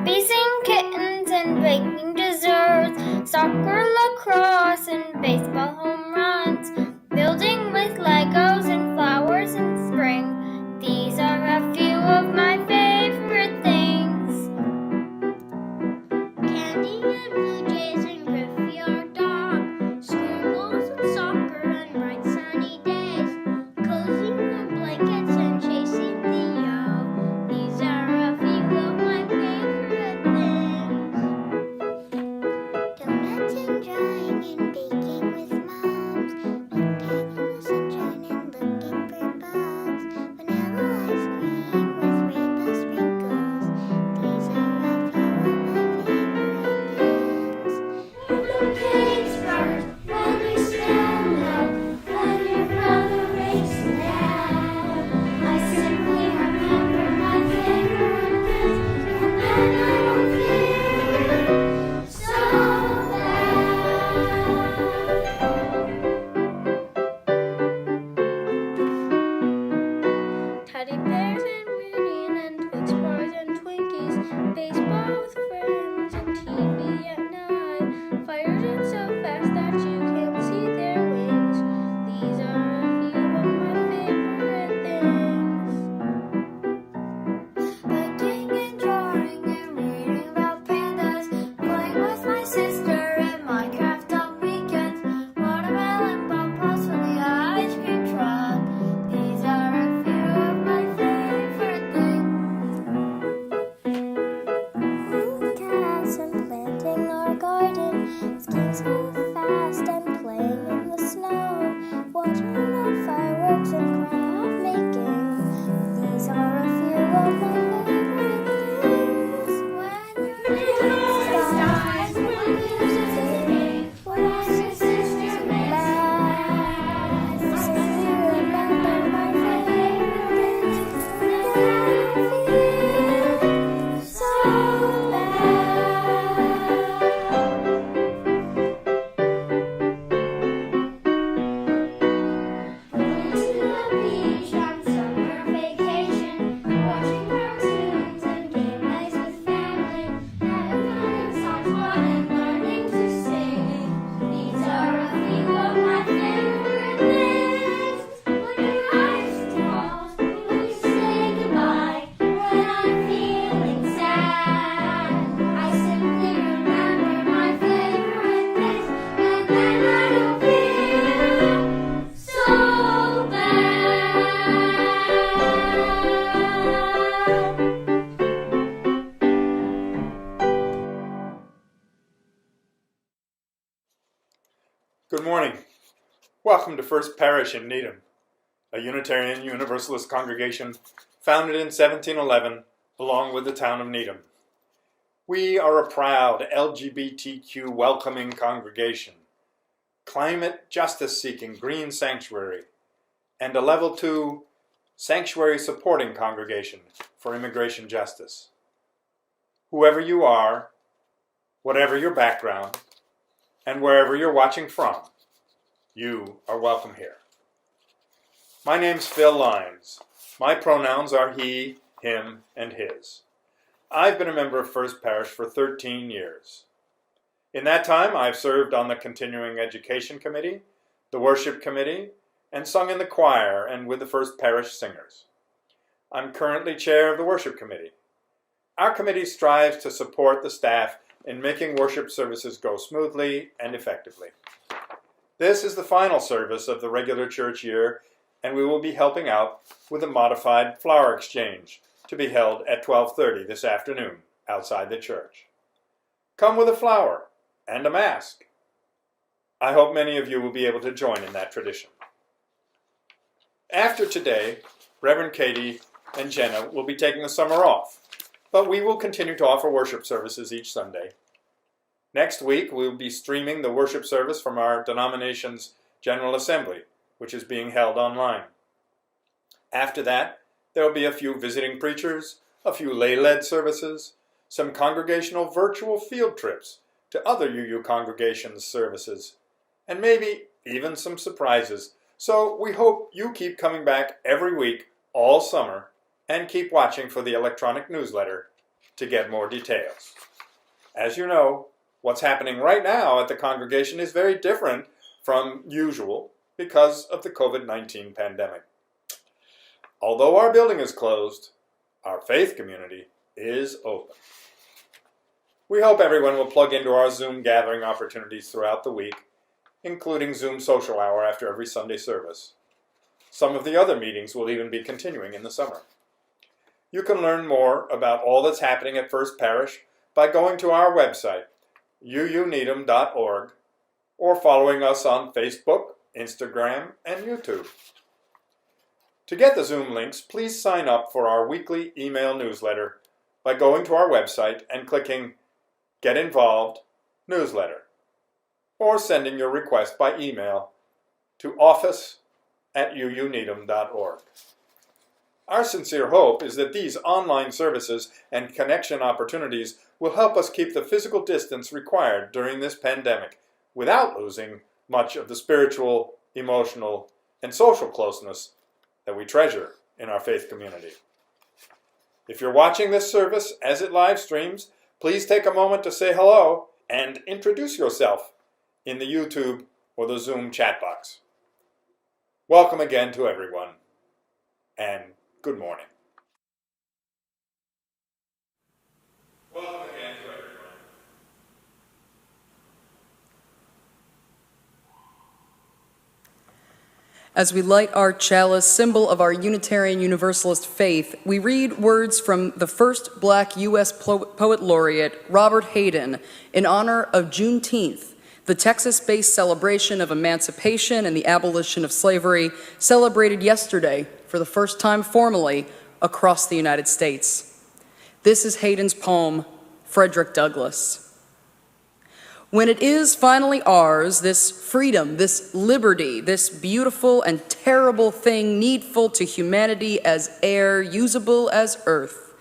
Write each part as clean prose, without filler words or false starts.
Basing kittens and baking desserts, soccer, lacrosse, and baseball home runs, building with Legos and flowers in spring. These are a few of my favorite things. Candy and blue jays and graveyard dog, scribbles and soccer and bright sunny days, cozy warm blankets and chasing Theo. These are a few of my favorite things. Donuts and Welcome to First Parish in Needham, a Unitarian Universalist congregation founded in 1711 along with the town of Needham. We are a proud LGBTQ welcoming congregation, climate justice seeking green sanctuary, and a level 2 sanctuary supporting congregation for immigration justice. Whoever you are, whatever your background, and wherever you're watching from, you are welcome here. My name's Phil Lyons. My pronouns are he, him, and his. I've been a member of First Parish for 13 years. In that time, I've served on the Continuing Education Committee, the Worship Committee, and sung in the choir and with the First Parish Singers. I'm currently chair of the Worship Committee. Our committee strives to support the staff in making worship services go smoothly and effectively. This is the final service of the regular church year, and we will be helping out with a modified flower exchange to be held at 12:30 this afternoon outside the church. Come with a flower and a mask. I hope many of you will be able to join in that tradition. After today, Reverend Katie and Jenna will be taking the summer off, but we will continue to offer worship services each Sunday. Next week, we will be streaming the worship service from our denomination's General Assembly, which is being held online. After that, there will be a few visiting preachers, a few lay-led services, some congregational virtual field trips to other UU congregations' services, and maybe even some surprises. So we hope you keep coming back every week all summer and keep watching for the electronic newsletter to get more details. As you know, what's happening right now at the congregation is very different from usual because of the COVID-19 pandemic. Although our building is closed, our faith community is open. We hope everyone will plug into our Zoom gathering opportunities throughout the week, including Zoom social hour after every Sunday service. Some of the other meetings will even be continuing in the summer. You can learn more about all that's happening at First Parish by going to our website, uuneedham.org, or following us on Facebook, Instagram, and YouTube. To get the Zoom links, please sign up for our weekly email newsletter by going to our website and clicking Get Involved Newsletter, or sending your request by email to office@uuneedham.org. Our sincere hope is that these online services and connection opportunities will help us keep the physical distance required during this pandemic without losing much of the spiritual, emotional, and social closeness that we treasure in our faith community. If you're watching this service as it live streams, please take a moment to say hello and introduce yourself in the YouTube or the Zoom chat box. Welcome again to everyone, and good morning. Welcome again to everyone. As we light our chalice, symbol of our Unitarian Universalist faith, we read words from the first Black U.S. Poet Laureate, Robert Hayden, in honor of Juneteenth, the Texas-based celebration of emancipation and the abolition of slavery, celebrated yesterday for the first time formally across the United States. This is Hayden's poem, Frederick Douglass. When it is finally ours, this freedom, this liberty, this beautiful and terrible thing needful to humanity as air, usable as earth,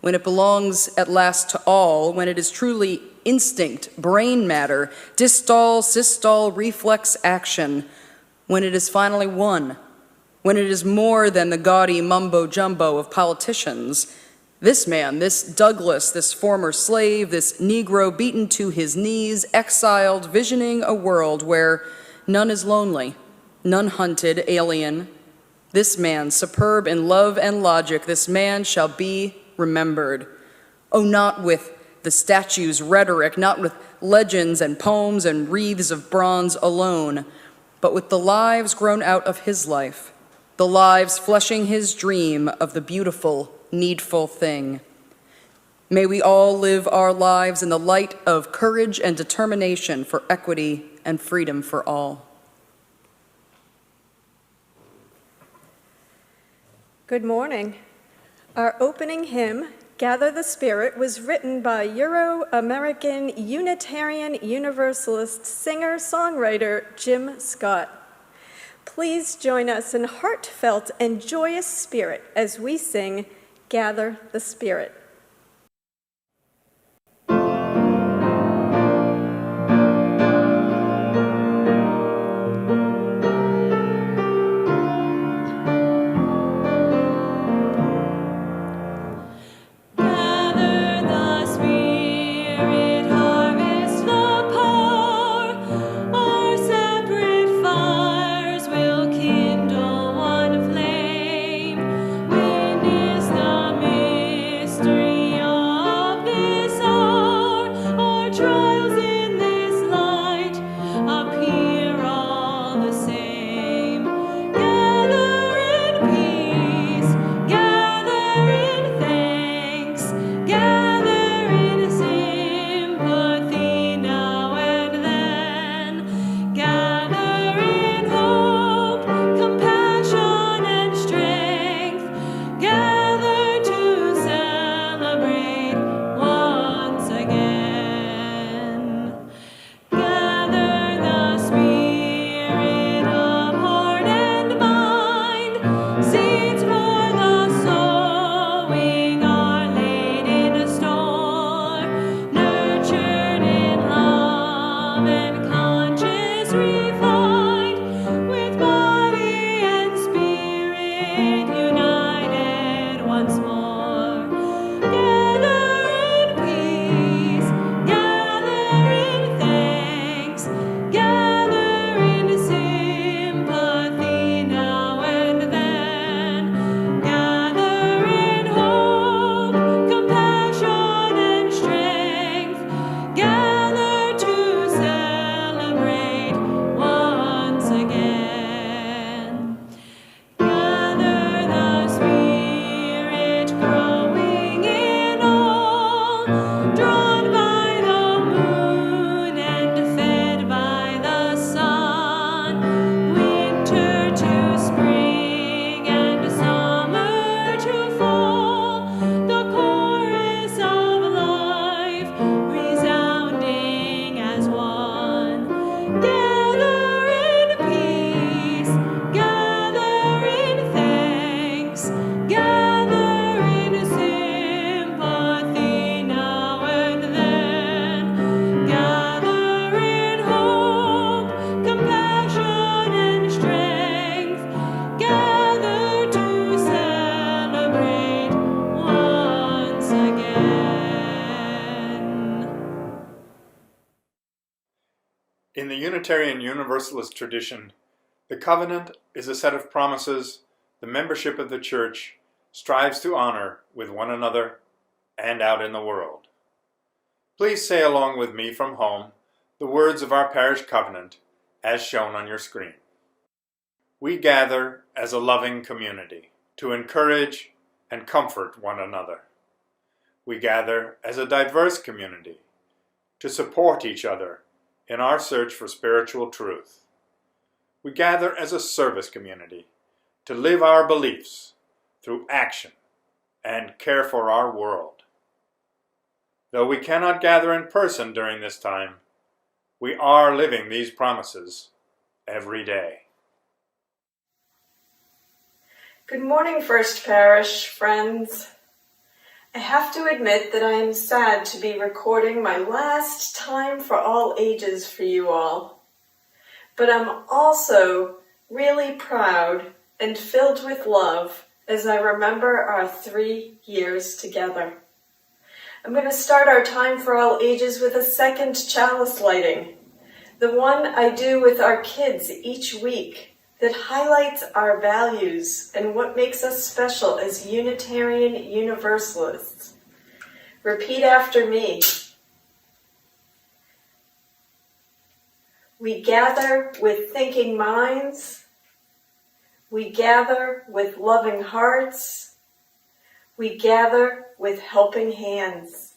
when it belongs at last to all, when it is truly instinct, brain matter, distol, systole, reflex action, when it is finally won, when it is more than the gaudy mumbo-jumbo of politicians, this man, this Douglass, this former slave, this Negro beaten to his knees, exiled, visioning a world where none is lonely, none hunted, alien. This man, superb in love and logic, this man shall be remembered. Oh, not with the statue's rhetoric, not with legends and poems and wreaths of bronze alone, but with the lives grown out of his life, the lives fleshing his dream of the beautiful, needful thing. May we all live our lives in the light of courage and determination for equity and freedom for all. Good morning. Our opening hymn, Gather the Spirit, was written by Euro-American Unitarian Universalist singer-songwriter Jim Scott. Please join us in heartfelt and joyous spirit as we sing Gather the Spirit. In the Unitarian Universalist tradition, the covenant is a set of promises the membership of the Church strives to honor with one another and out in the world. Please say along with me from home the words of our parish covenant as shown on your screen. We gather as a loving community to encourage and comfort one another. We gather as a diverse community to support each other in our search for spiritual truth. We gather as a service community to live our beliefs through action and care for our world. Though we cannot gather in person during this time, we are living these promises every day. Good morning, First Parish friends. I have to admit that I am sad to be recording my last time for all ages for you all. But I'm also really proud and filled with love as I remember our 3 years together. I'm going to start our time for all ages with a second chalice lighting, the one I do with our kids each week, that highlights our values and what makes us special as Unitarian Universalists. Repeat after me. We gather with thinking minds. We gather with loving hearts. We gather with helping hands.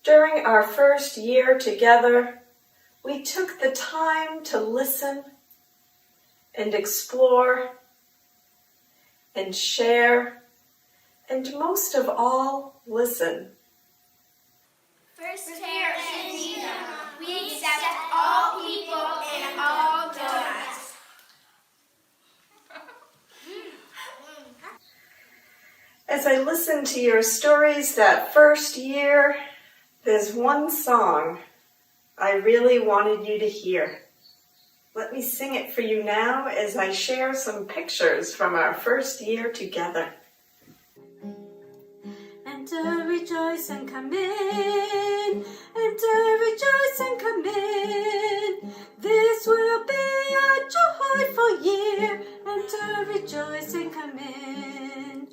During our first year together, we took the time to listen and explore and share, and most of all, listen. First Parish, we accept all people and all donuts. As I listened to your stories that first year, there's one song I really wanted you to hear. Let me sing it for you now as I share some pictures from our first year together. Enter, rejoice, and come in. Enter, rejoice, and come in. This will be a joyful year. Enter, rejoice, and come in.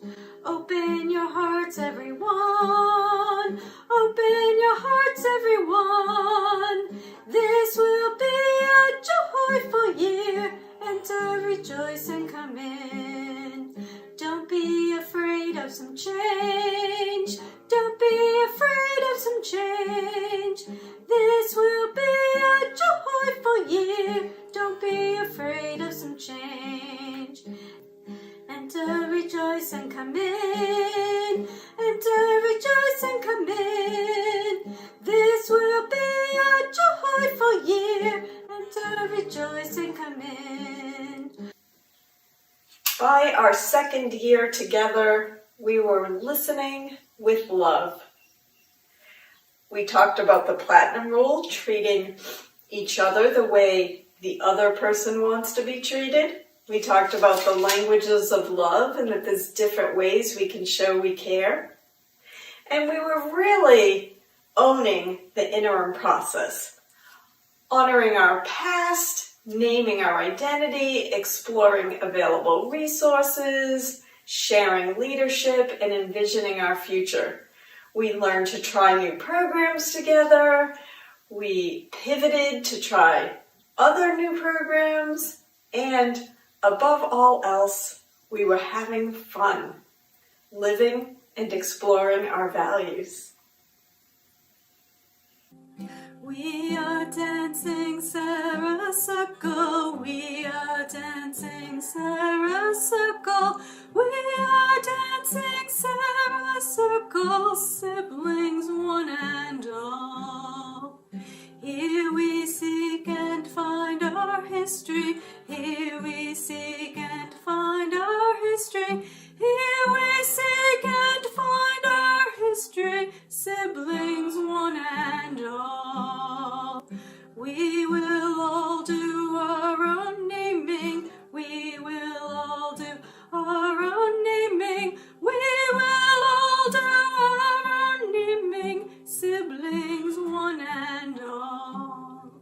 Open your hearts, everyone. Open your hearts, everyone. This will be a joyful year. Enter, rejoice, and come in. Don't be afraid of some change. Don't be afraid of some change. This will be a joyful year. Don't be afraid of some change. Enter, rejoice, and come in. Enter, rejoice, and come in. This will be a joyful year. Enter, rejoice, and come in. By our second year together, we were listening with love. We talked about the platinum rule, treating each other the way the other person wants to be treated. We talked about the languages of love and that there's different ways we can show we care. And we were really owning the interim process, honoring our past, naming our identity, exploring available resources, sharing leadership, and envisioning our future. We learned to try new programs together. We pivoted to try other new programs. And above all else, we were having fun, living and exploring our values. We are dancing Sarah Circle. We are dancing Sarah Circle. We are dancing Sarah Circle, siblings one and all. Here we seek and find our history. Here we seek and find our history. Here we seek and find our history, siblings one and all. We will all do our own naming. We will all do our own naming. We will all do our own naming, siblings one and all.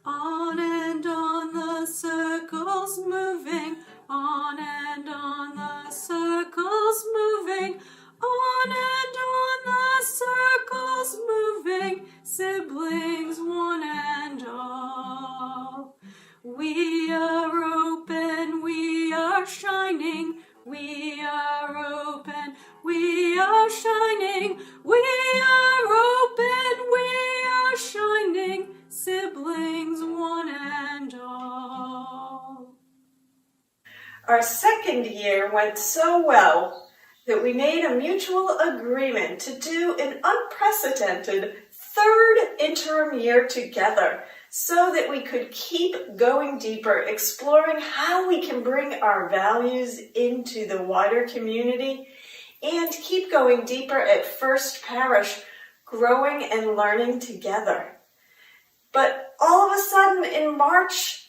On and on the circles moving, on and on the circles moving, on and on the circles moving, siblings one and all. We are open, we are shining, we are open, we are shining, we are open, we are shining, siblings one and all. Our second year went so well that we made a mutual agreement to do an unprecedented third interim year together so that we could keep going deeper, exploring how we can bring our values into the wider community and keep going deeper at First Parish, growing and learning together. But all of a sudden in March,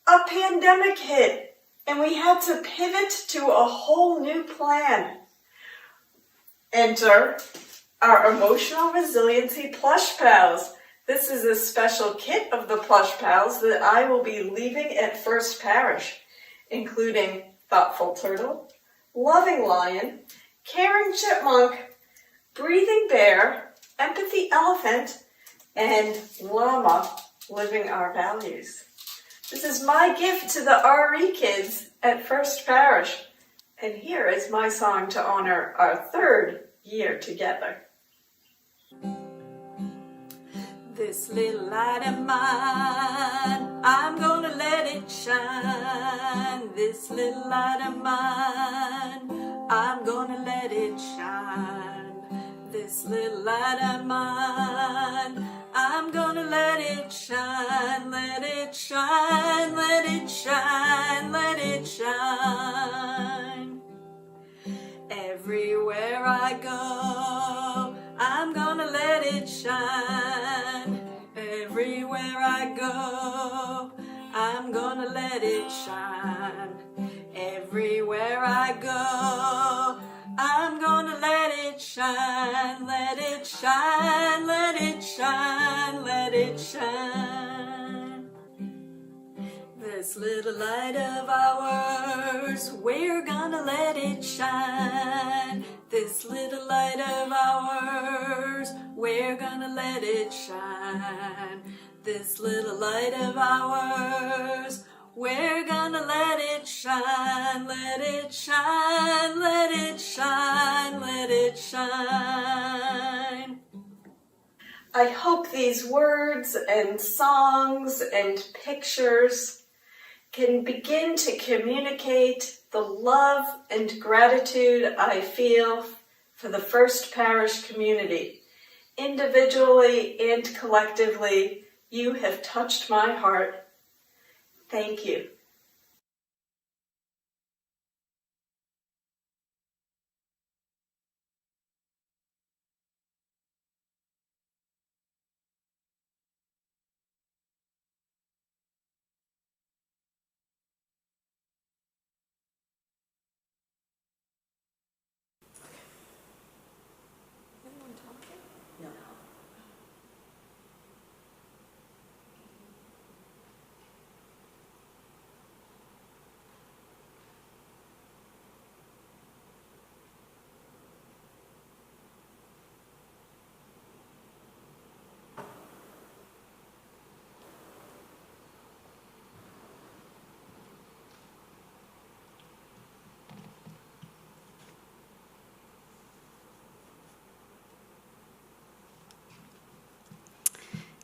a pandemic hit and we had to pivot to a whole new plan. Enter our Emotional Resiliency Plush Pals. This is a special kit of the Plush Pals that I will be leaving at First Parish, including Thoughtful Turtle, Loving Lion, Caring Chipmunk, Breathing Bear, Empathy Elephant, and Llama, Living Our Values. This is my gift to the RE kids at First Parish. And here is my song to honor our third year together. This little light of mine, I'm gonna let it shine. This little light of mine, I'm gonna let it shine. This little light of mine, I'm gonna let it shine, let it shine, let it shine, let it shine. Everywhere I go, I'm gonna let it shine. Everywhere I go, I'm gonna let it shine. Everywhere I go, I'm gonna let it shine, let it shine, let it shine, let it shine. This little light of ours, we're gonna let it shine. This little light of ours, we're gonna let it shine. This little light of ours, we're gonna let it shine, let it shine, let it shine, let it shine. I hope these words and songs and pictures can begin to communicate the love and gratitude I feel for the First Parish community. Individually and collectively, you have touched my heart. Thank you.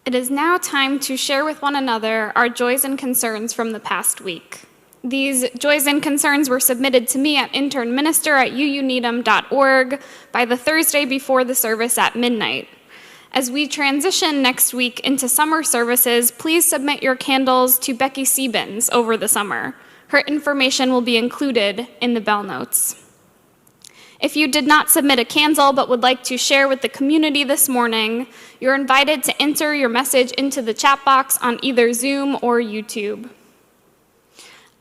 It is now time to share with one another our joys and concerns from the past week. These joys and concerns were submitted to me at internminister@uuneedham.org by the Thursday before the service at midnight. As we transition next week into summer services, please submit your candles to Becky Sebens over the summer. Her information will be included in the bell notes. If you did not submit a candle but would like to share with the community this morning, you're invited to enter your message into the chat box on either Zoom or YouTube.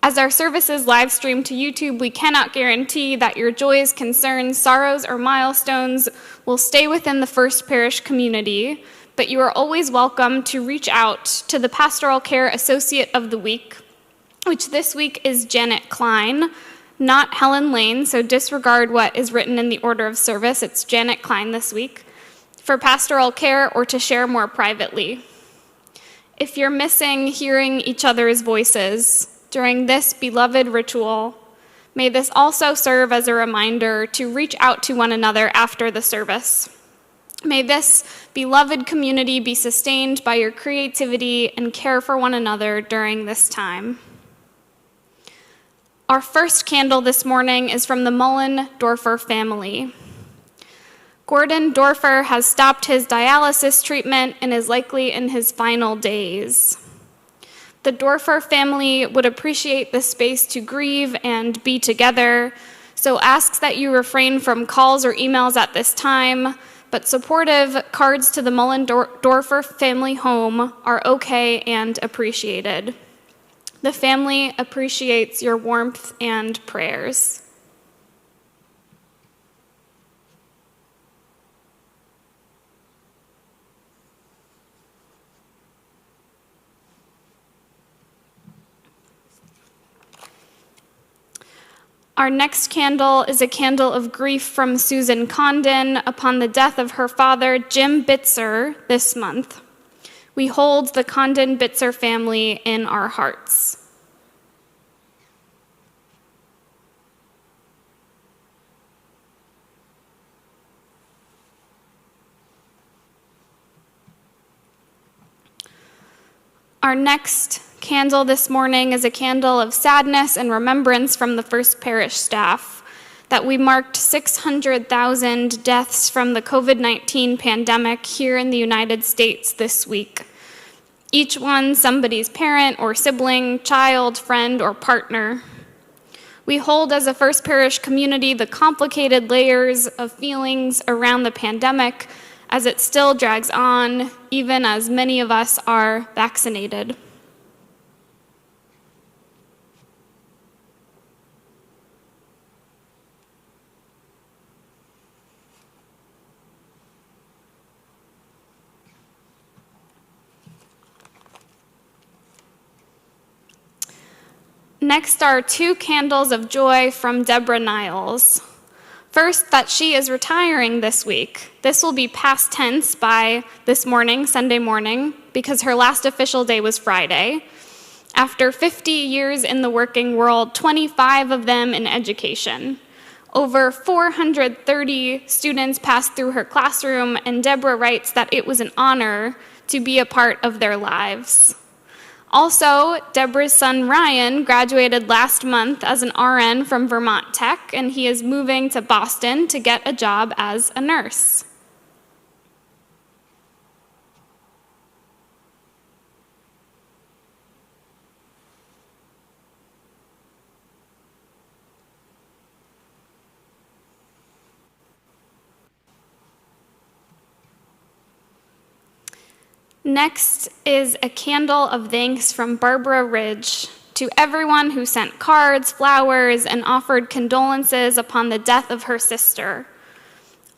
As our service is live streamed to YouTube, we cannot guarantee that your joys, concerns, sorrows, or milestones will stay within the First Parish community, but you are always welcome to reach out to the Pastoral Care Associate of the Week, which this week is Janet Klein, not Helen Lane, so disregard what is written in the order of service. It's Janet Klein this week, for pastoral care or to share more privately. If you're missing hearing each other's voices during this beloved ritual, may this also serve as a reminder to reach out to one another after the service. May this beloved community be sustained by your creativity and care for one another during this time. Our first candle this morning is from the Mullen-Dorfer family. Gordon Dorfer has stopped his dialysis treatment and is likely in his final days. The Dorfer family would appreciate the space to grieve and be together, so asks that you refrain from calls or emails at this time, but supportive cards to the Mullen-Dorfer family home are okay and appreciated. The family appreciates your warmth and prayers. Our next candle is a candle of grief from Susan Condon upon the death of her father, Jim Bitzer, this month. We hold the Condon-Bitzer family in our hearts. Our next candle this morning is a candle of sadness and remembrance from the First Parish staff that we marked 600,000 deaths from the COVID-19 pandemic here in the United States this week. Each one somebody's parent or sibling, child, friend, or partner. We hold as a First Parish community the complicated layers of feelings around the pandemic as it still drags on, even as many of us are vaccinated. Next are 2 candles of joy from Deborah Niles. First, that she is retiring this week. This will be past tense by this morning, Sunday morning, because her last official day was Friday. After 50 years in the working world, 25 of them in education. Over 430 students passed through her classroom, and Deborah writes that it was an honor to be a part of their lives. Also, Deborah's son Ryan graduated last month as an RN from Vermont Tech, and he is moving to Boston to get a job as a nurse. Next is a candle of thanks from Barbara Ridge to everyone who sent cards, flowers, and offered condolences upon the death of her sister.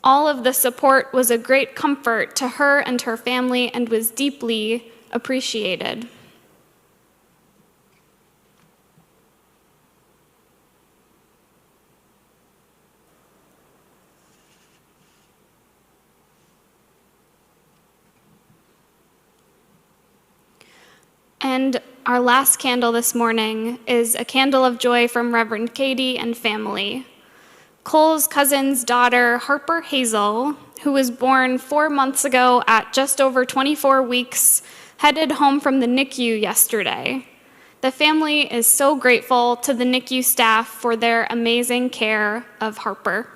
All of the support was a great comfort to her and her family and was deeply appreciated. And our last candle this morning is a candle of joy from Reverend Katie and family. Cole's cousin's daughter, Harper Hazel, who was born 4 months ago at just over 24 weeks, headed home from the NICU yesterday. The family is so grateful to the NICU staff for their amazing care of Harper.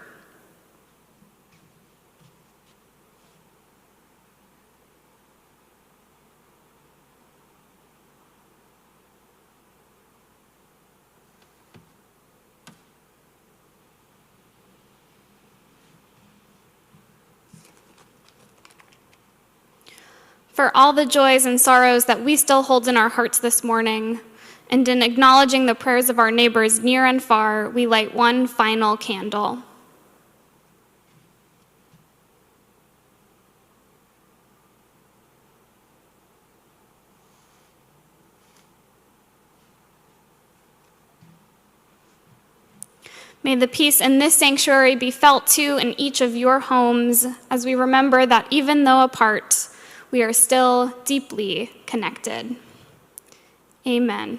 For all the joys and sorrows that we still hold in our hearts this morning, and in acknowledging the prayers of our neighbors near and far, we light one final candle. May the peace in this sanctuary be felt too in each of your homes as we remember that even though apart, we are still deeply connected. Amen.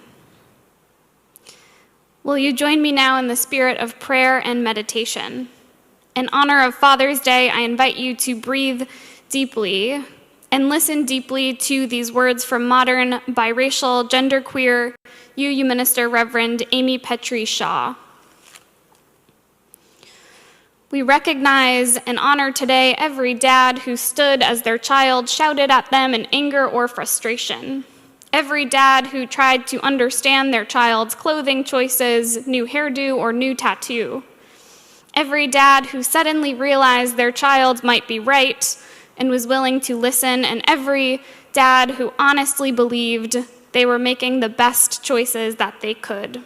Will you join me now in the spirit of prayer and meditation? In honor of Father's Day, I invite you to breathe deeply and listen deeply to these words from modern, biracial, genderqueer UU Minister Reverend Amy Petrie Shaw. We recognize and honor today every dad who stood as their child shouted at them in anger or frustration. Every dad who tried to understand their child's clothing choices, new hairdo, or new tattoo. Every dad who suddenly realized their child might be right and was willing to listen, and every dad who honestly believed they were making the best choices that they could.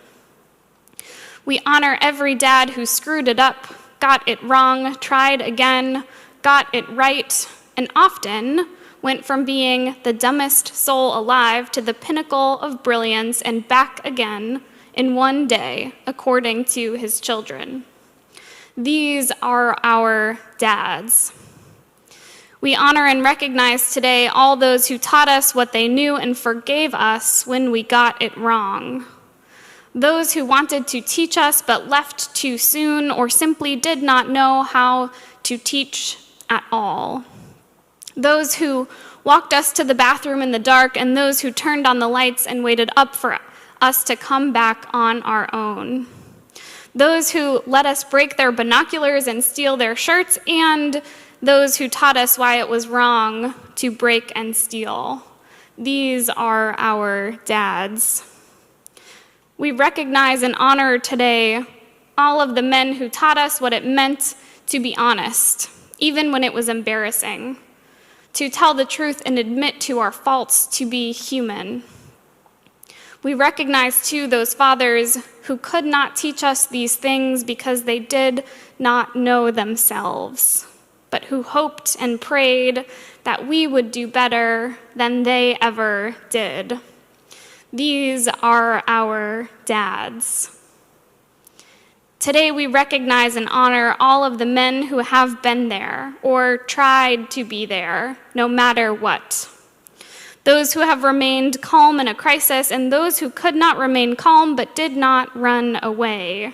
We honor every dad who screwed it up, got it wrong, tried again, got it right, and often went from being the dumbest soul alive to the pinnacle of brilliance and back again in one day, according to his children. These are our dads. We honor and recognize today all those who taught us what they knew and forgave us when we got it wrong. Those who wanted to teach us but left too soon or simply did not know how to teach at all. Those who walked us to the bathroom in the dark, and those who turned on the lights and waited up for us to come back on our own. Those who let us break their binoculars and steal their shirts, and those who taught us why it was wrong to break and steal. These are our dads. We recognize and honor today all of the men who taught us what it meant to be honest, even when it was embarrassing, to tell the truth and admit to our faults, to be human. We recognize, too, those fathers who could not teach us these things because they did not know themselves, but who hoped and prayed that we would do better than they ever did. These are our dads. Today we recognize and honor all of the men who have been there or tried to be there, no matter what. Those who have remained calm in a crisis, and those who could not remain calm but did not run away.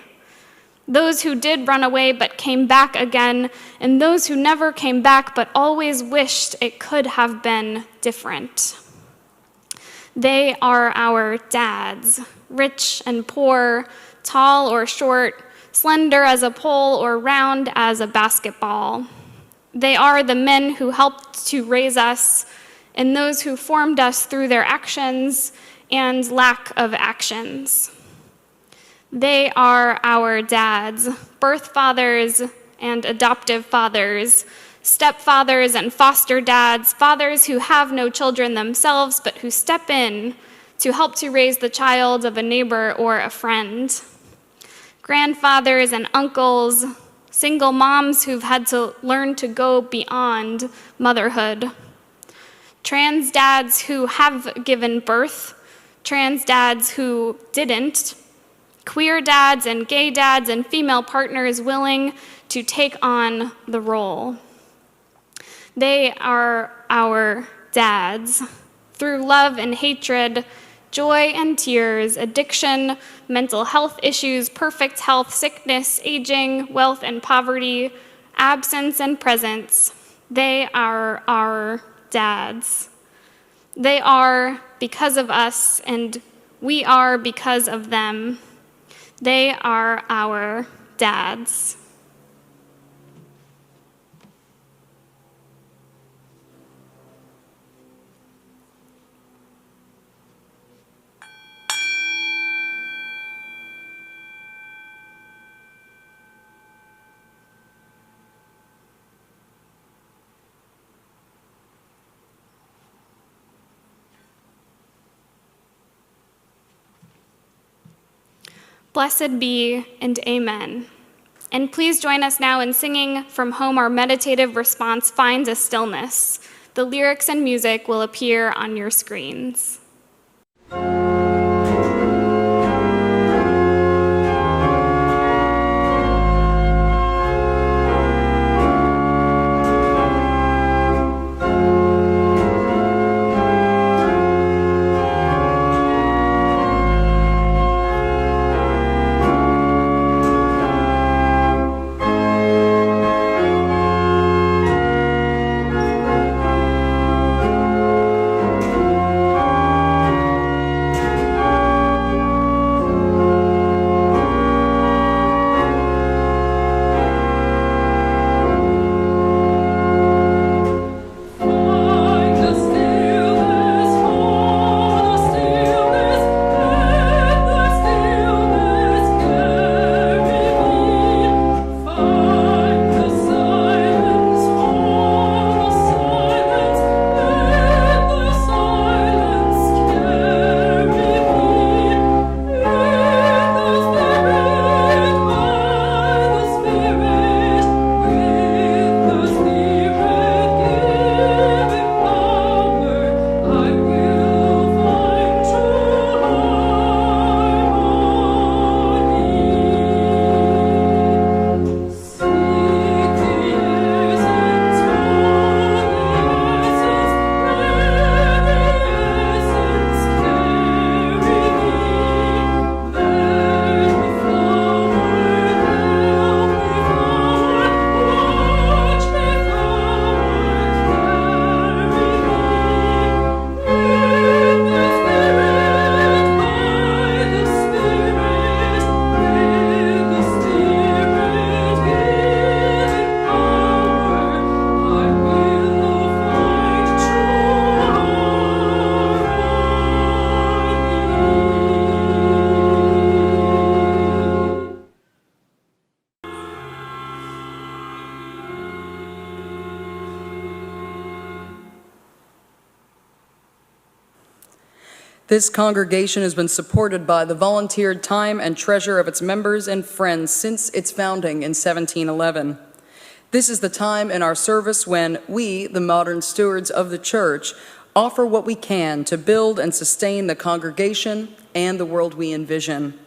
Those who did run away but came back again, and those who never came back but always wished it could have been different. They are our dads, rich and poor, tall or short, slender as a pole or round as a basketball. They are the men who helped to raise us, and those who formed us through their actions and lack of actions. They are our dads, birth fathers and adoptive fathers, stepfathers and foster dads, fathers who have no children themselves but who step in to help to raise the child of a neighbor or a friend. Grandfathers and uncles, single moms who've had to learn to go beyond motherhood. Trans dads who have given birth, trans dads who didn't, queer dads and gay dads and female partners willing to take on the role. They are our dads. Through love and hatred, joy and tears, addiction, mental health issues, perfect health, sickness, aging, wealth and poverty, absence and presence, they are our dads. They are because of us, and we are because of them. They are our dads. Blessed be and amen. And please join us now in singing from home our meditative response, Finds a Stillness. The lyrics and music will appear on your screens. This congregation has been supported by the volunteered time and treasure of its members and friends since its founding in 1711. This is the time in our service when we, the modern stewards of the church, offer what we can to build and sustain the congregation and the world we envision.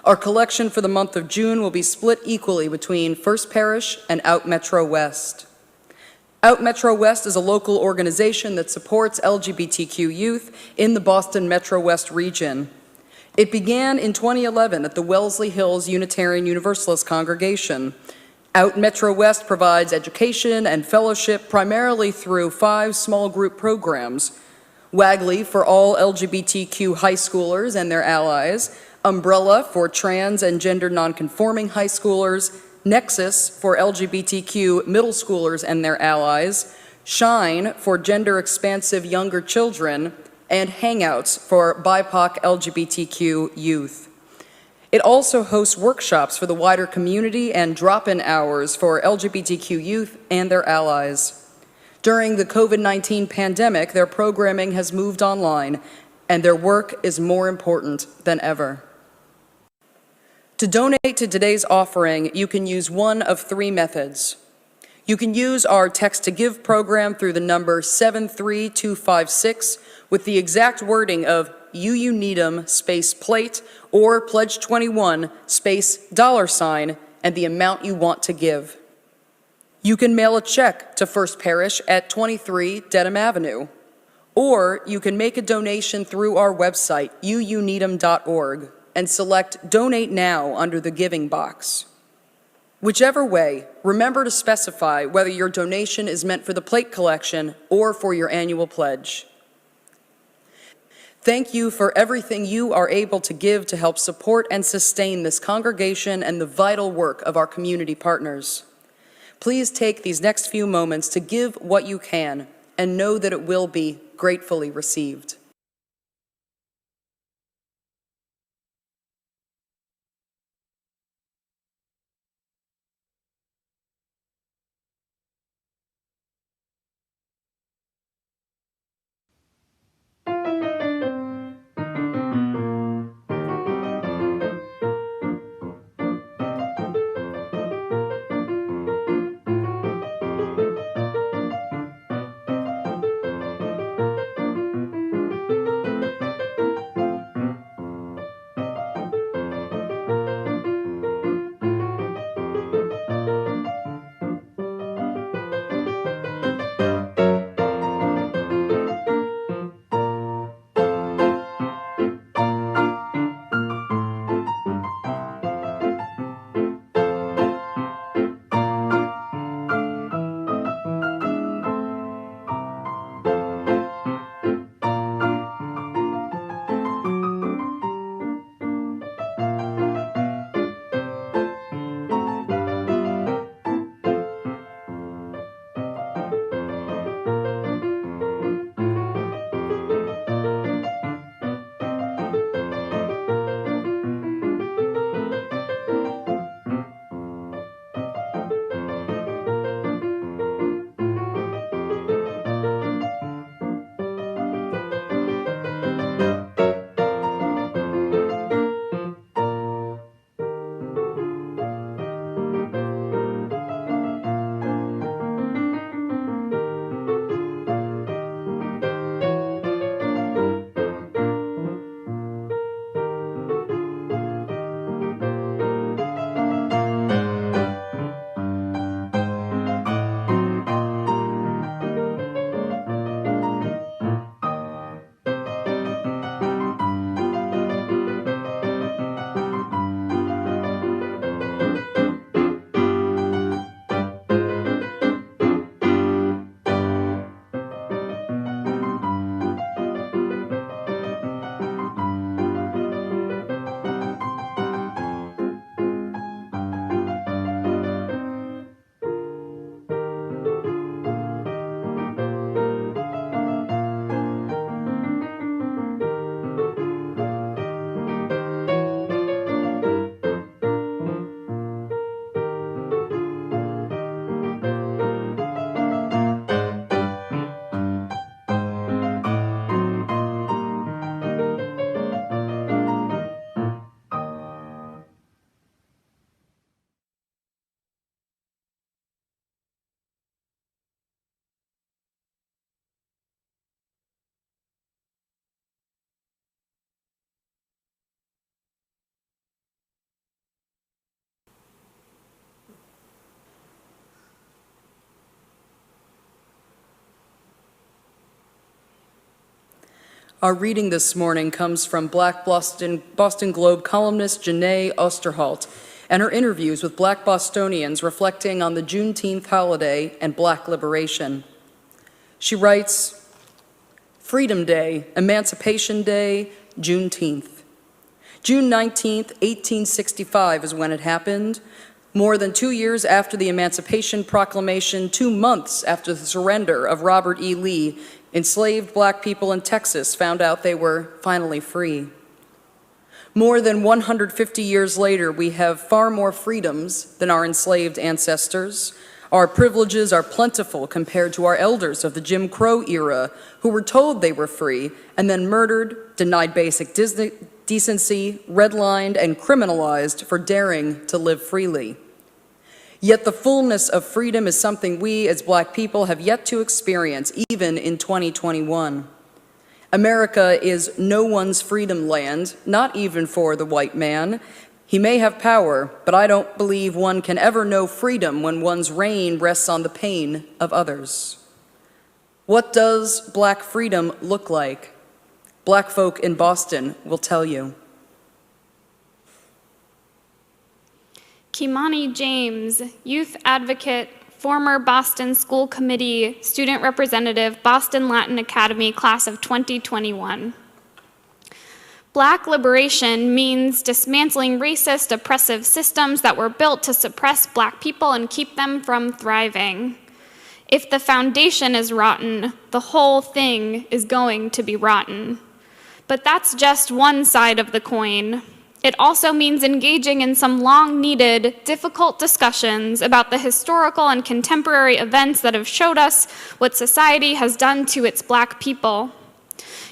Our collection for the month of June will be split equally between First Parish and Out Metro West. Out Metro West is a local organization that supports LGBTQ youth in the Boston Metro West region. It began in 2011 at the Wellesley Hills Unitarian Universalist congregation. Out Metro West provides education and fellowship primarily through 5 small group programs: Wagley for all LGBTQ high schoolers and their allies, Umbrella for trans and gender nonconforming high schoolers, Nexus for LGBTQ middle schoolers and their allies, Shine for gender-expansive younger children, and Hangouts for BIPOC LGBTQ youth. It also hosts workshops for the wider community and drop-in hours for LGBTQ youth and their allies. During the COVID-19 pandemic, their programming has moved online, and their work is more important than ever. To donate to today's offering, you can use one of 3 methods. You can use our Text to Give program through the number 73256 with the exact wording of "You Need 'em" space plate or Pledge 21 space $, and the amount you want to give. You can mail a check to First Parish at 23 Dedham Avenue, or you can make a donation through our website, youneedem.org, and select Donate Now under the Giving box. Whichever way, remember to specify whether your donation is meant for the plate collection or for your annual pledge. Thank you for everything you are able to give to help support and sustain this congregation and the vital work of our community partners. Please take these next few moments to give what you can and know that it will be gratefully received. Our reading this morning comes from Black Boston Globe columnist Janae Osterholt and her interviews with Black Bostonians reflecting on the Juneteenth holiday and Black liberation. She writes, Freedom Day, Emancipation Day, Juneteenth. June 19th, 1865 is when it happened. More than 2 years after the Emancipation Proclamation, 2 months after the surrender of Robert E. Lee, enslaved Black people in Texas found out they were finally free. More than 150 years later, we have far more freedoms than our enslaved ancestors. Our privileges are plentiful compared to our elders of the Jim Crow era, who were told they were free and then murdered, denied basic decency, redlined, and criminalized for daring to live freely. Yet the fullness of freedom is something we as Black people have yet to experience, even in 2021. America is no one's freedom land, not even for the white man. He may have power, but I don't believe one can ever know freedom when one's reign rests on the pain of others. What does Black freedom look like? Black folk in Boston will tell you. Kimani James, youth advocate, former Boston School Committee student representative, Boston Latin Academy, class of 2021. Black liberation means dismantling racist, oppressive systems that were built to suppress Black people and keep them from thriving. If the foundation is rotten, the whole thing is going to be rotten. But that's just one side of the coin. It also means engaging in some long-needed, difficult discussions about the historical and contemporary events that have showed us what society has done to its Black people.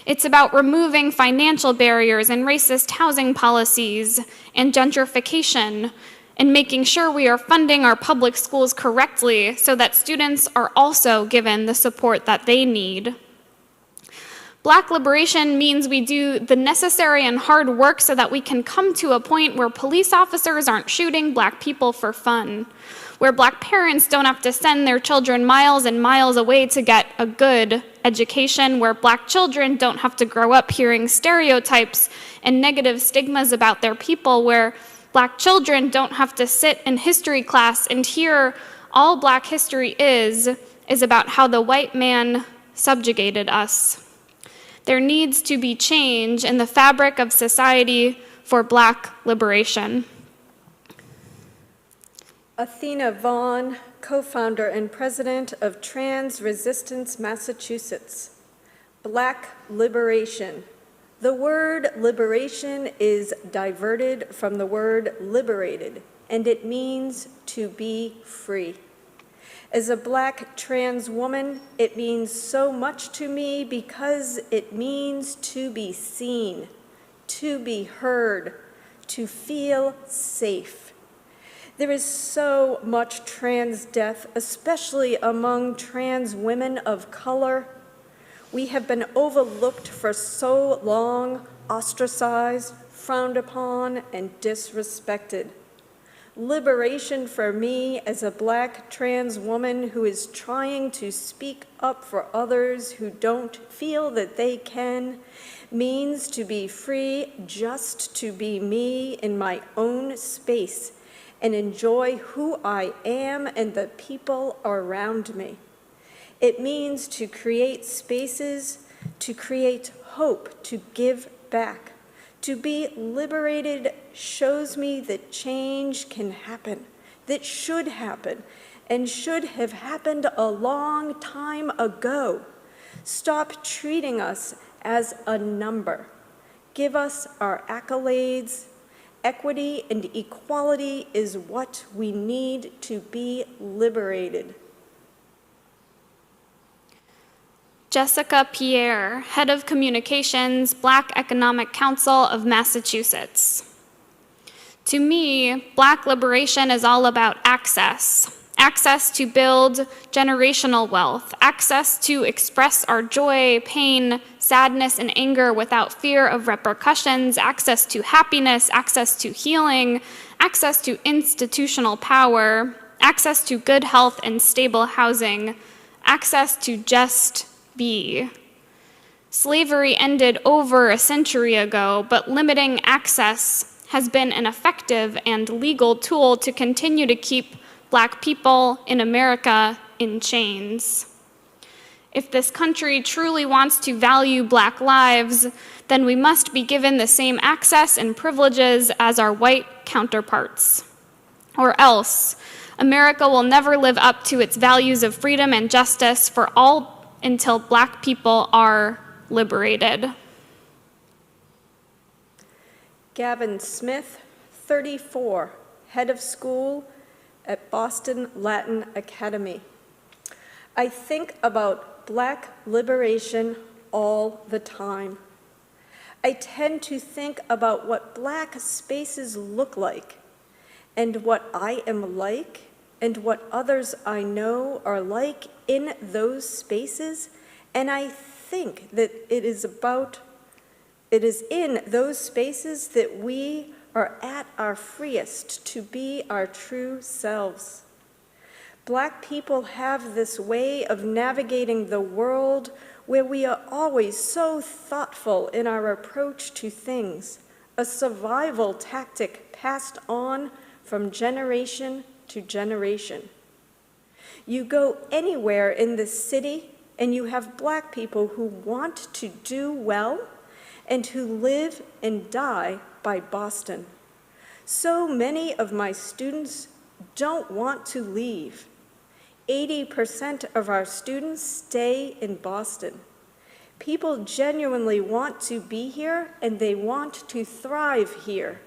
It's about removing financial barriers and racist housing policies and gentrification, and making sure we are funding our public schools correctly so that students are also given the support that they need. Black liberation means we do the necessary and hard work so that we can come to a point where police officers aren't shooting Black people for fun, where Black parents don't have to send their children miles and miles away to get a good education, where Black children don't have to grow up hearing stereotypes and negative stigmas about their people, where Black children don't have to sit in history class and hear all Black history is about how the white man subjugated us. There needs to be change in the fabric of society for Black liberation. Athena Vaughn, co-founder and president of Trans Resistance Massachusetts. Black liberation. The word liberation is diverted from the word liberated, and it means to be free. As a Black trans woman, it means so much to me because it means to be seen, to be heard, to feel safe. There is so much trans death, especially among trans women of color. We have been overlooked for so long, ostracized, frowned upon, and disrespected. Liberation for me as a Black trans woman who is trying to speak up for others who don't feel that they can means to be free just to be me in my own space and enjoy who I am and the people around me. It means to create spaces, to create hope, to give back. To be liberated shows me that change can happen, that should happen, and should have happened a long time ago. Stop treating us as a number. Give us our accolades. Equity and equality is what we need to be liberated. Jessica Pierre, Head of Communications, Black Economic Council of Massachusetts. To me, Black liberation is all about access. Access to build generational wealth, access to express our joy, pain, sadness, and anger without fear of repercussions, access to happiness, access to healing, access to institutional power, access to good health and stable housing, access to just be. Slavery ended over a century ago, but limiting access has been an effective and legal tool to continue to keep Black people in America in chains. If this country truly wants to value Black lives, then we must be given the same access and privileges as our white counterparts. Or else, America will never live up to its values of freedom and justice for all until Black people are liberated. Gavin Smith, 34, head of school at Boston Latin Academy. I think about Black liberation all the time. I tend to think about what Black spaces look like, and what I am like, and what others I know are like in those spaces, and I think that it is in those spaces that we are at our freest to be our true selves. Black people have this way of navigating the world where we are always so thoughtful in our approach to things, a survival tactic passed on from generation to generation. You go anywhere in the city and you have Black people who want to do well and who live and die by Boston. So many of my students don't want to leave. 80% of our students stay in Boston. People genuinely want to be here and they want to thrive here.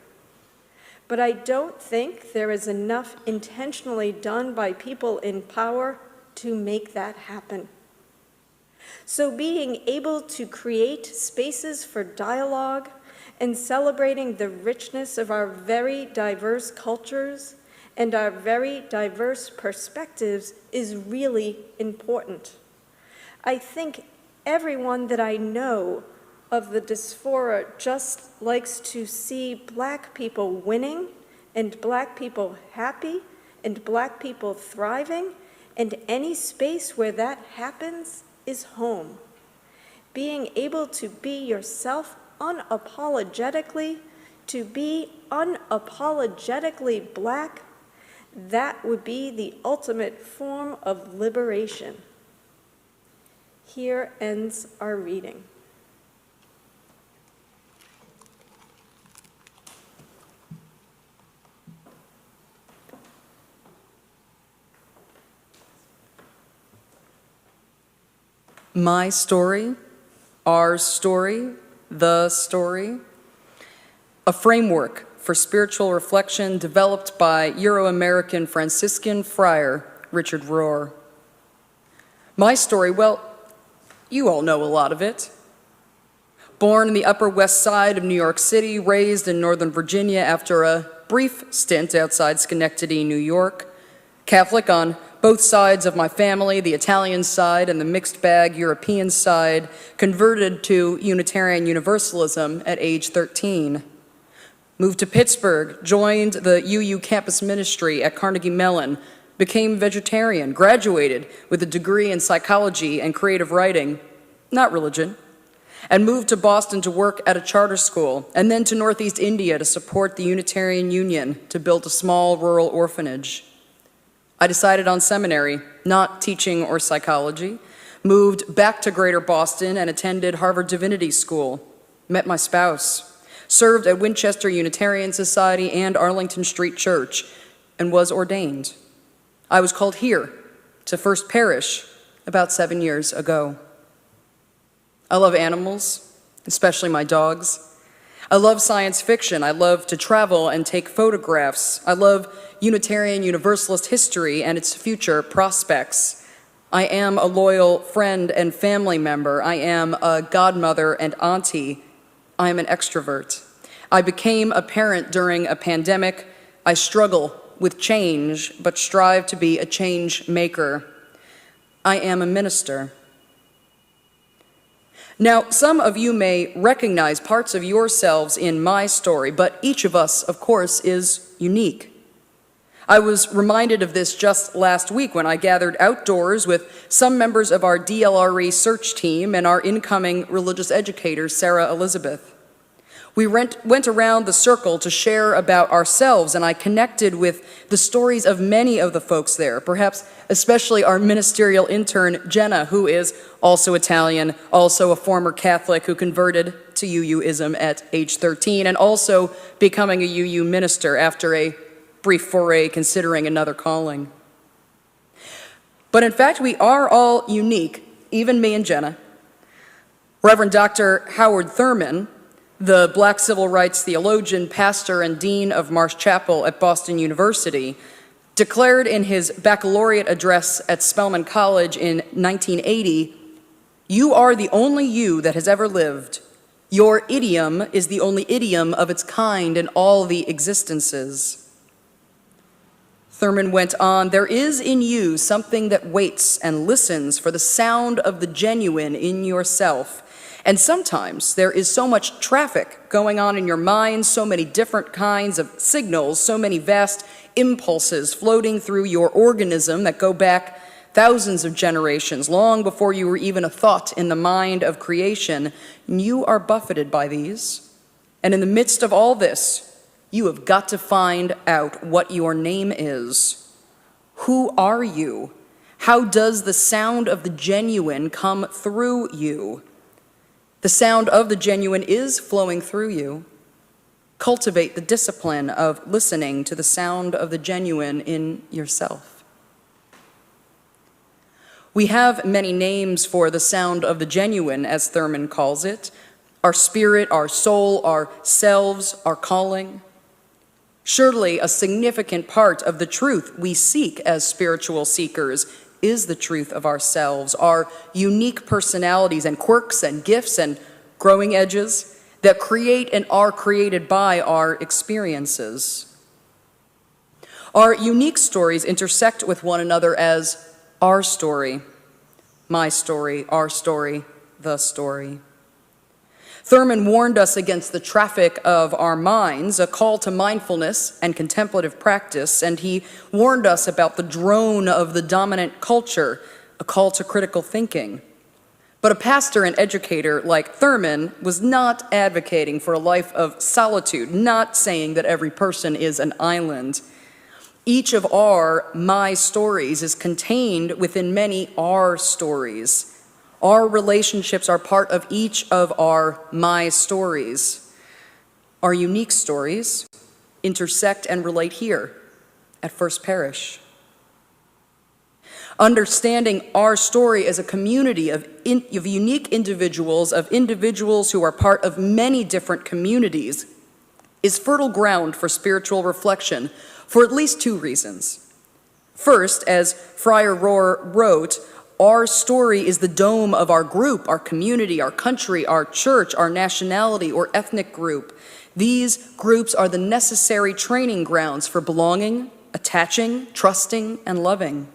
But I don't think there is enough intentionally done by people in power to make that happen. So being able to create spaces for dialogue and celebrating the richness of our very diverse cultures and our very diverse perspectives is really important. I think everyone that I know of the diaspora just likes to see Black people winning and Black people happy and Black people thriving, and any space where that happens is home. Being able to be yourself unapologetically, to be unapologetically Black, that would be the ultimate form of liberation. Here ends our reading. My story, our story, the story, a framework for spiritual reflection developed by Euro-American Franciscan friar Richard Rohr. My story, well, you all know a lot of it. Born in the Upper West Side of New York City, raised in Northern Virginia after a brief stint outside Schenectady, New York, Catholic on both sides of my family, the Italian side and the mixed bag European side, converted to Unitarian Universalism at age 13. Moved to Pittsburgh, joined the UU campus ministry at Carnegie Mellon, became vegetarian, graduated with a degree in psychology and creative writing, not religion, and moved to Boston to work at a charter school, and then to Northeast India to support the Unitarian Union to build a small rural orphanage. I decided on seminary, not teaching or psychology, moved back to Greater Boston and attended Harvard Divinity School, met my spouse, served at Winchester Unitarian Society and Arlington Street Church, and was ordained. I was called here to First Parish about 7 years ago. I love animals, especially my dogs. I love science fiction. I love to travel and take photographs. I love Unitarian Universalist history and its future prospects. I am a loyal friend and family member. I am a godmother and auntie. I am an extrovert. I became a parent during a pandemic. I struggle with change, but strive to be a change maker. I am a minister. Now, some of you may recognize parts of yourselves in my story, but each of us, of course, is unique. I was reminded of this just last week when I gathered outdoors with some members of our DLRE search team and our incoming religious educator, Sarah Elizabeth. We went around the circle to share about ourselves, and I connected with the stories of many of the folks there, perhaps especially our ministerial intern, Jenna, who is also Italian, also a former Catholic who converted to UUism at age 13, and also becoming a UU minister after a brief foray considering another calling. But in fact, we are all unique, even me and Jenna. Reverend Dr. Howard Thurman, the Black civil rights theologian, pastor, and dean of Marsh Chapel at Boston University, declared in his baccalaureate address at Spelman College in 1980, "You are the only you that has ever lived. Your idiom is the only idiom of its kind in all the existences." Thurman went on, "There is in you something that waits and listens for the sound of the genuine in yourself. And sometimes there is so much traffic going on in your mind, so many different kinds of signals, so many vast impulses floating through your organism that go back thousands of generations, long before you were even a thought in the mind of creation. And you are buffeted by these. And in the midst of all this, you have got to find out what your name is. Who are you? How does the sound of the genuine come through you? The sound of the genuine is flowing through you. Cultivate the discipline of listening to the sound of the genuine in yourself." We have many names for the sound of the genuine, as Thurman calls it: our spirit, our soul, our selves, our calling. Surely a significant part of the truth we seek as spiritual seekers is the truth of ourselves, our unique personalities and quirks and gifts and growing edges that create and are created by our experiences. Our unique stories intersect with one another as our story, my story, our story, the story. Thurman warned us against the traffic of our minds, a call to mindfulness and contemplative practice, and he warned us about the drone of the dominant culture, a call to critical thinking. But a pastor and educator like Thurman was not advocating for a life of solitude, not saying that every person is an island. Each of our my stories is contained within many our stories. Our relationships are part of each of our my stories. Our unique stories intersect and relate here at First Parish. Understanding our story as a community of unique individuals, of individuals who are part of many different communities, is fertile ground for spiritual reflection for at least two reasons. First, as Friar Rohr wrote, our story is the dome of our group, our community, our country, our church, our nationality, or ethnic group. These groups are the necessary training grounds for belonging, attaching, trusting, and loving.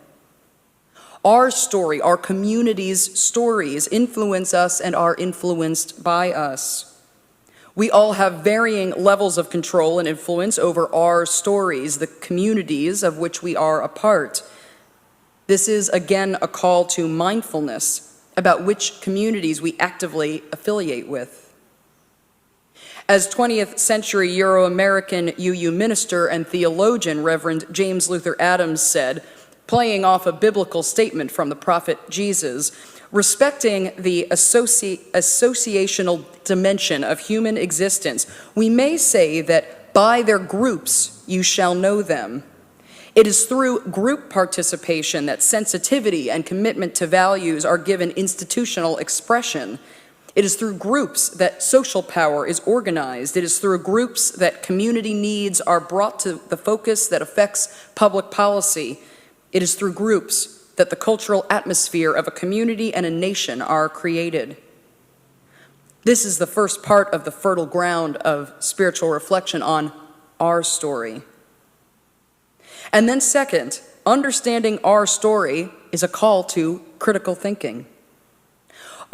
Our story, our community's stories, influence us and are influenced by us. We all have varying levels of control and influence over our stories, the communities of which we are a part. This is, again, a call to mindfulness about which communities we actively affiliate with. As 20th century Euro-American UU minister and theologian Reverend James Luther Adams said, playing off a biblical statement from the prophet Jesus, respecting the associational dimension of human existence, we may say that by their groups you shall know them. It is through group participation that sensitivity and commitment to values are given institutional expression. It is through groups that social power is organized. It is through groups that community needs are brought to the focus that affects public policy. It is through groups that the cultural atmosphere of a community and a nation are created. This is the first part of the fertile ground of spiritual reflection on our story. And then second, understanding our story is a call to critical thinking.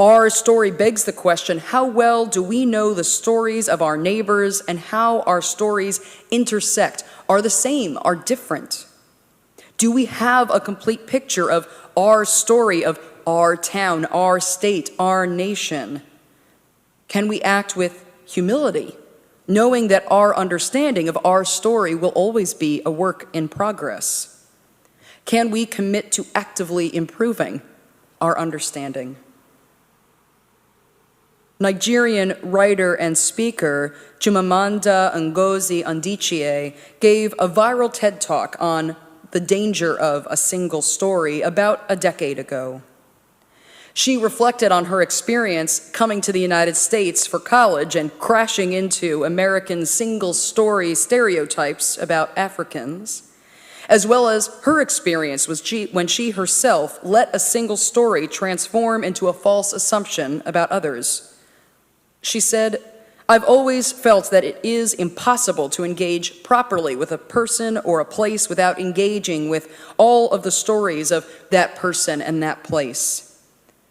Our story begs the question, how well do we know the stories of our neighbors and how our stories intersect, are the same, are different? Do we have a complete picture of our story, of our town, our state, our nation? Can we act with humility, knowing that our understanding of our story will always be a work in progress? Can we commit to actively improving our understanding? Nigerian writer and speaker Chimamanda Ngozi Adichie gave a viral TED Talk on the danger of a single story about a decade ago. She reflected on her experience coming to the United States for college and crashing into American single-story stereotypes about Africans, as well as her experience when she herself let a single story transform into a false assumption about others. She said, "I've always felt that it is impossible to engage properly with a person or a place without engaging with all of the stories of that person and that place.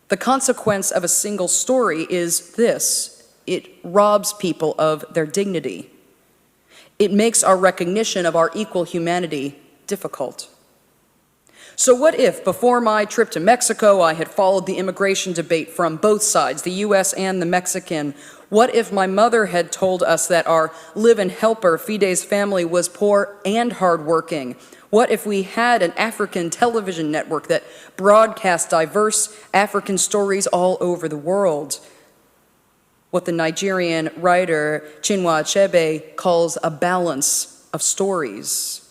The consequence of a single story is this: it robs people of their dignity. It makes our recognition of our equal humanity difficult." So what if, before my trip to Mexico, I had followed the immigration debate from both sides, the US and the Mexican? What if my mother had told us that our live-in helper, Fide's family, was poor and hardworking? What if we had an African television network that broadcast diverse African stories all over the world? What the Nigerian writer Chinua Achebe calls a balance of stories.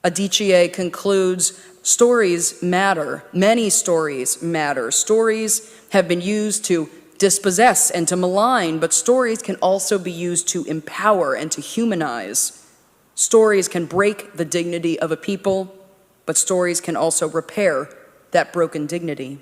Adichie concludes, stories matter. Many stories matter. Stories have been used to dispossess and to malign, but stories can also be used to empower and to humanize. Stories can break the dignity of a people, but stories can also repair that broken dignity.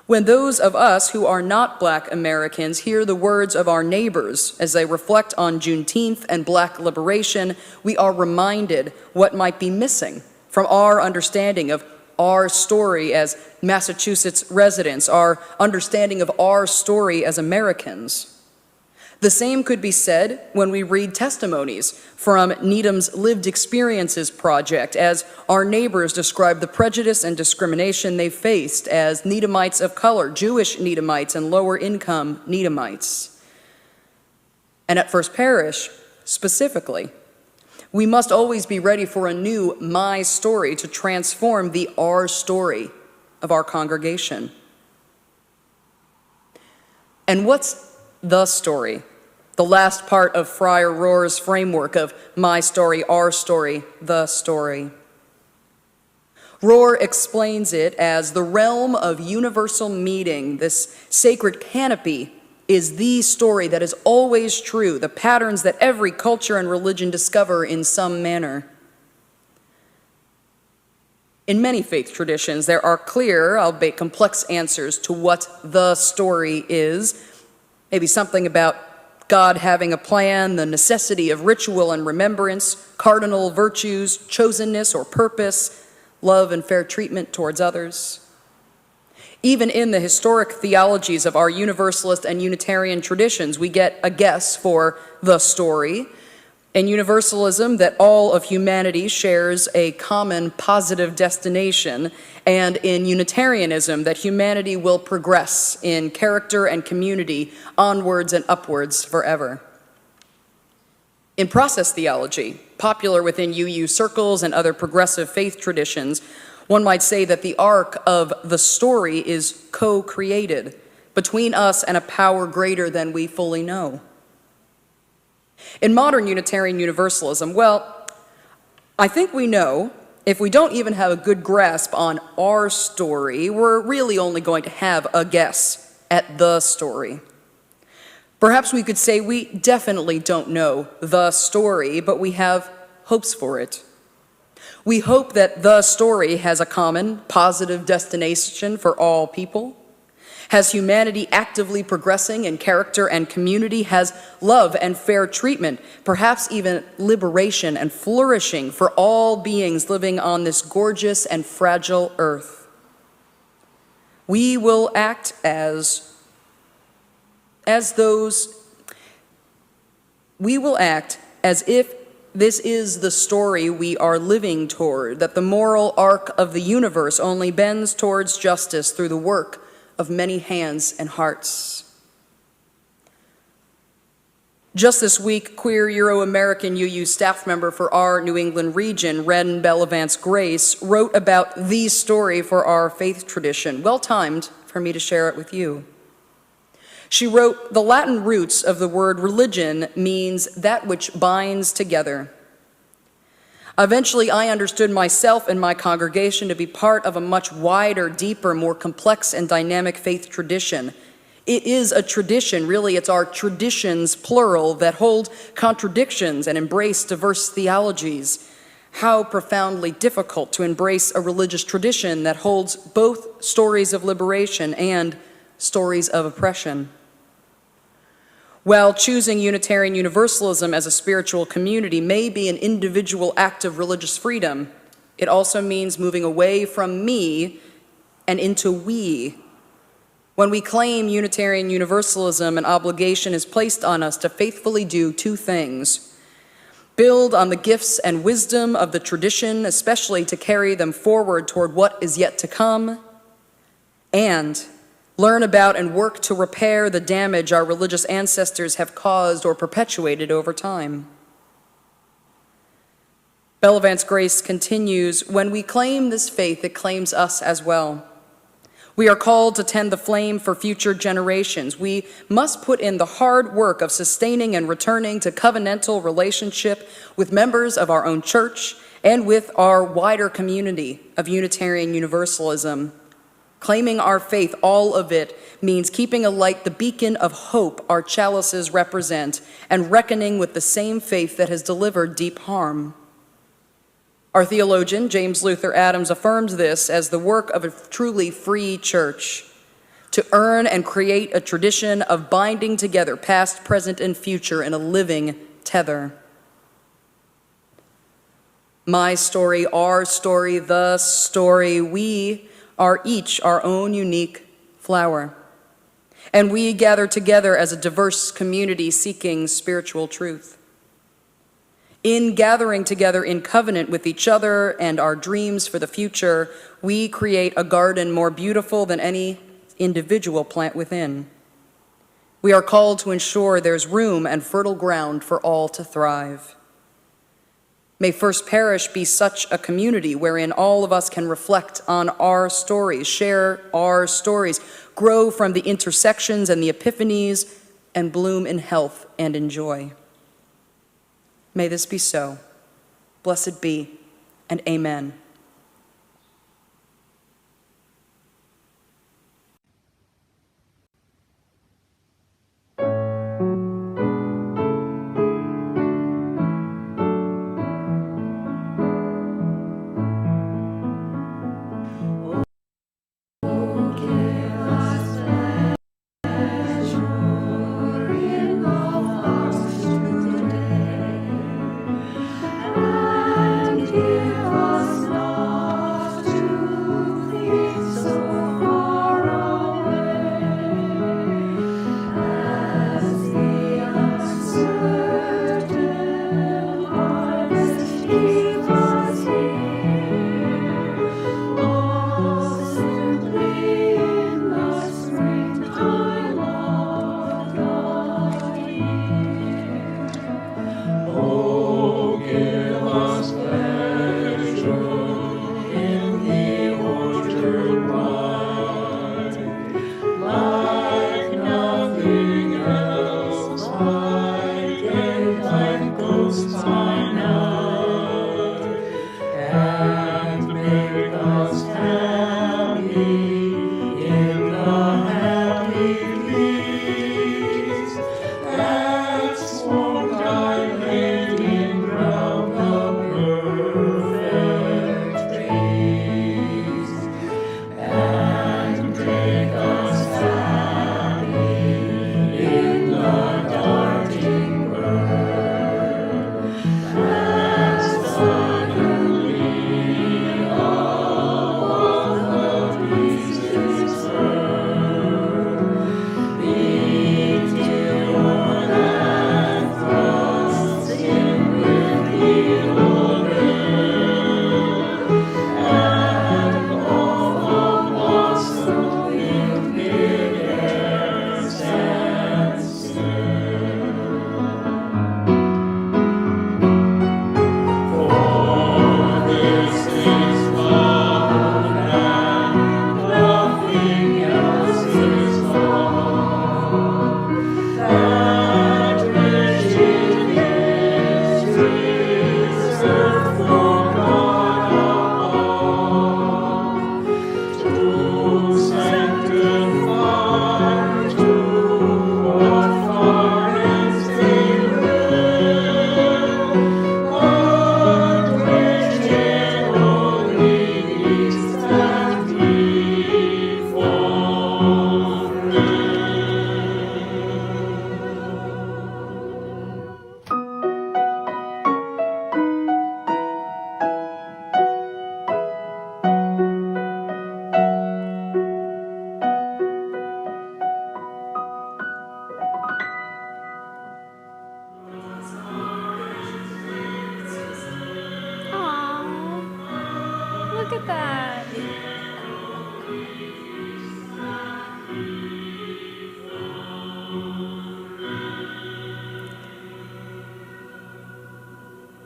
When those of us who are not Black Americans hear the words of our neighbors as they reflect on Juneteenth and Black liberation, we are reminded what might be missing from our understanding of our story as Massachusetts residents, our understanding of our story as Americans. The same could be said when we read testimonies from Needham's Lived Experiences Project, as our neighbors describe the prejudice and discrimination they faced as Needhamites of color, Jewish Needhamites, and lower-income Needhamites. And at First Parish, specifically, we must always be ready for a new my story to transform the our story of our congregation. And what's the story? The last part of Friar Rohr's framework of my story, our story, the story. Rohr explains it as the realm of universal meaning. This sacred canopy is the story that is always true, the patterns that every culture and religion discover in some manner. In many faith traditions, there are clear, albeit complex, answers to what the story is. Maybe something about God having a plan, the necessity of ritual and remembrance, cardinal virtues, chosenness or purpose, love and fair treatment towards others. Even in the historic theologies of our Universalist and Unitarian traditions, we get a guess for the story. In Universalism, that all of humanity shares a common positive destination, and in Unitarianism, that humanity will progress in character and community onwards and upwards forever. In process theology, popular within UU circles and other progressive faith traditions, one might say that the arc of the story is co-created between us and a power greater than we fully know. In modern Unitarian Universalism, well, I think we know if we don't even have a good grasp on our story, we're really only going to have a guess at the story. Perhaps we could say we definitely don't know the story, but we have hopes for it. We hope that the story has a common, positive destination for all people, has humanity actively progressing in character and community, has love and fair treatment, perhaps even liberation and flourishing for all beings living on this gorgeous and fragile earth. We will act as if This is the story we are living toward, that the moral arc of the universe only bends towards justice through the work of many hands and hearts. Just this week, queer Euro-American UU staff member for our New England region, Ren Bellavance Grace, wrote about the story for our faith tradition, well-timed for me to share it with you. She wrote, "The Latin roots of the word religion means that which binds together. Eventually, I understood myself and my congregation to be part of a much wider, deeper, more complex and dynamic faith tradition. It is a tradition, really, it's our traditions, plural, that hold contradictions and embrace diverse theologies. How profoundly difficult to embrace a religious tradition that holds both stories of liberation and stories of oppression. While choosing Unitarian Universalism as a spiritual community may be an individual act of religious freedom, it also means moving away from me and into we. When we claim Unitarian Universalism, an obligation is placed on us to faithfully do two things: build on the gifts and wisdom of the tradition, especially to carry them forward toward what is yet to come, and learn about and work to repair the damage our religious ancestors have caused or perpetuated over time. Bellavance Grace continues, when we claim this faith, it claims us as well. We are called to tend the flame for future generations. We must put in the hard work of sustaining and returning to covenantal relationship with members of our own church and with our wider community of Unitarian Universalism. Claiming our faith, all of it, means keeping alight the beacon of hope our chalices represent and reckoning with the same faith that has delivered deep harm. Our theologian, James Luther Adams, affirms this as the work of a truly free church, to earn and create a tradition of binding together past, present, and future in a living tether. My story, our story, the story, we are each our own unique flower. And we gather together as a diverse community seeking spiritual truth. In gathering together in covenant with each other and our dreams for the future, we create a garden more beautiful than any individual plant within. We are called to ensure there's room and fertile ground for all to thrive. May First Parish be such a community wherein all of us can reflect on our stories, share our stories, grow from the intersections and the epiphanies, and bloom in health and in joy. May this be so. Blessed be, and amen.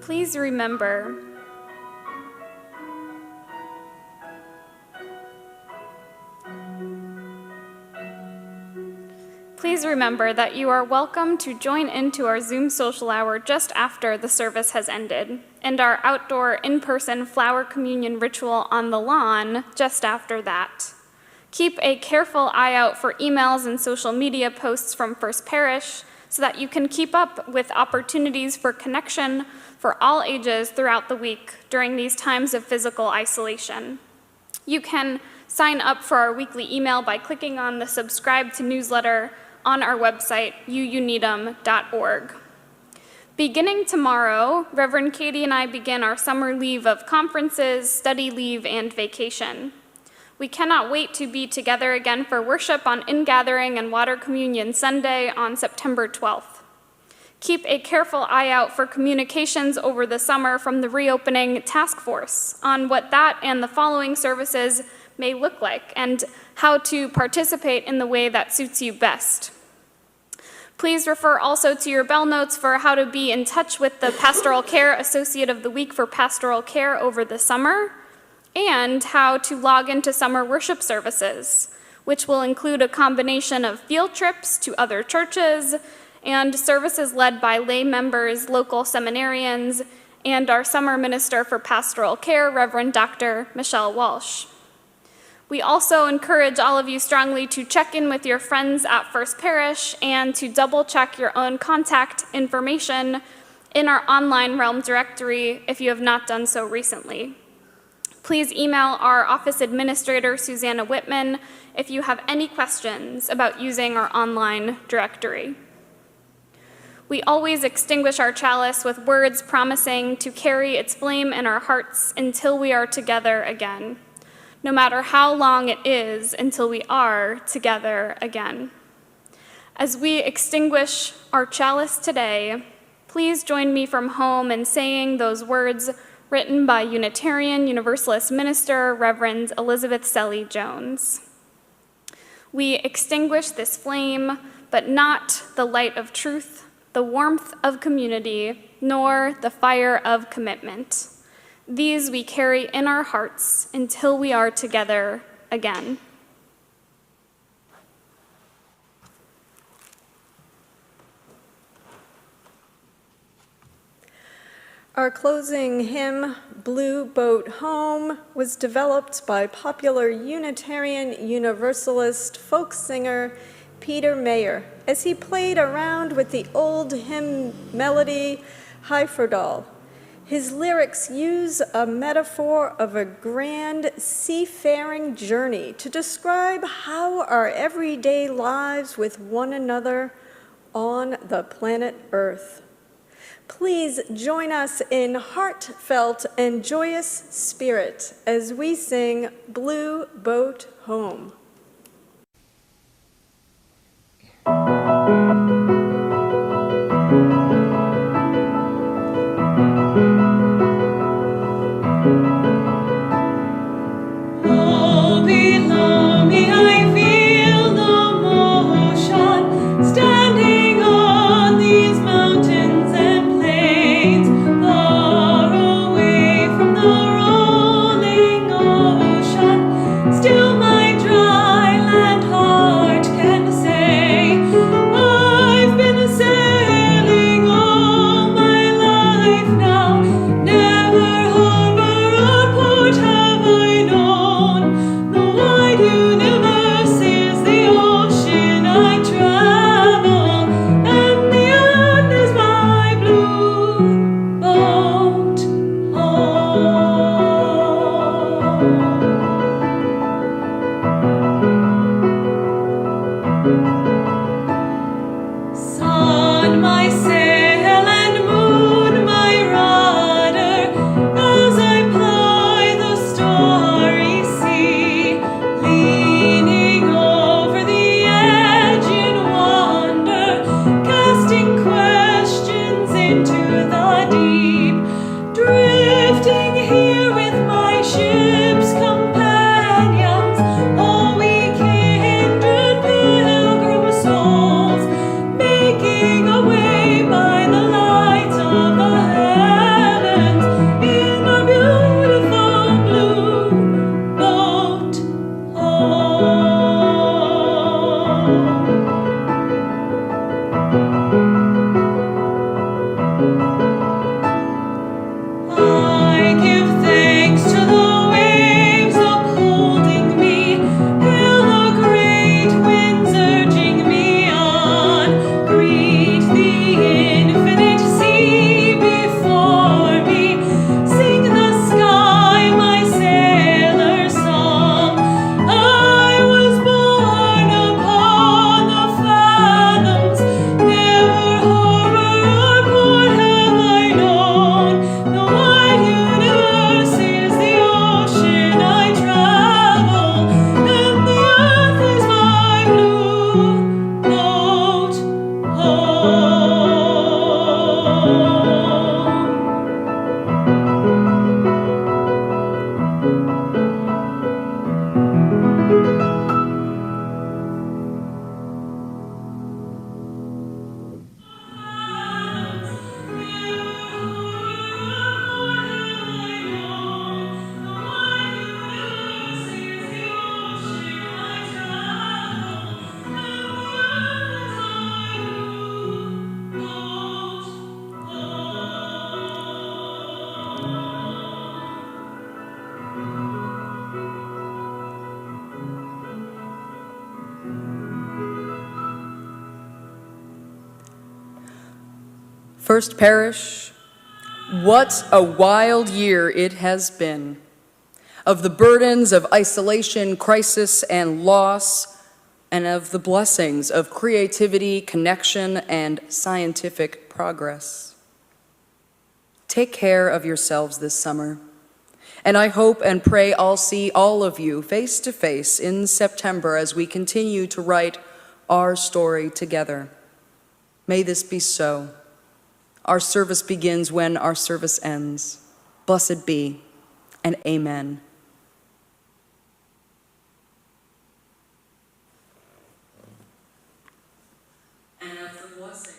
Please remember that you are welcome to join into our Zoom social hour just after the service has ended, and our outdoor in-person flower communion ritual on the lawn just after that. Keep a careful eye out for emails and social media posts from First Parish so that you can keep up with opportunities for connection for all ages throughout the week during these times of physical isolation. You can sign up for our weekly email by clicking on the subscribe to newsletter on our website, uuneedham.org. Beginning tomorrow, Reverend Katie and I begin our summer leave of conferences, study leave, and vacation. We cannot wait to be together again for worship on Ingathering and Water Communion Sunday on September 12th. Keep a careful eye out for communications over the summer from the reopening task force on what that and the following services may look like and how to participate in the way that suits you best. Please refer also to your bell notes for how to be in touch with the Pastoral Care Associate of the Week for Pastoral Care over the summer, and how to log into summer worship services, which will include a combination of field trips to other churches and services led by lay members, local seminarians, and our summer minister for pastoral care, Reverend Dr. Michelle Walsh. We also encourage all of you strongly to check in with your friends at First Parish and to double check your own contact information in our online Realm directory if you have not done so recently. Please email our office administrator, Susanna Whitman, if you have any questions about using our online directory. We always extinguish our chalice with words promising to carry its flame in our hearts until we are together again, no matter how long it is until we are together again. As we extinguish our chalice today, please join me from home in saying those words written by Unitarian Universalist minister Reverend Elizabeth Selly Jones. We extinguish this flame, but not the light of truth, the warmth of community, nor the fire of commitment. These we carry in our hearts until we are together again. Our closing hymn, Blue Boat Home, was developed by popular Unitarian Universalist folk singer Peter Mayer as he played around with the old hymn melody, Heiferdal. His lyrics use a metaphor of a grand seafaring journey to describe how our everyday lives with one another on the planet Earth. Please join us in heartfelt and joyous spirit as we sing Blue Boat Home. I've been sailing First Parish, what a wild year it has been. Of the burdens of isolation, crisis, and loss, and of the blessings of creativity, connection, and scientific progress. Take care of yourselves this summer, and I hope and pray I'll see all of you face to face in September as we continue to write our story together. May this be so. Our service begins when our service ends. Blessed be, and amen. And of the blessing.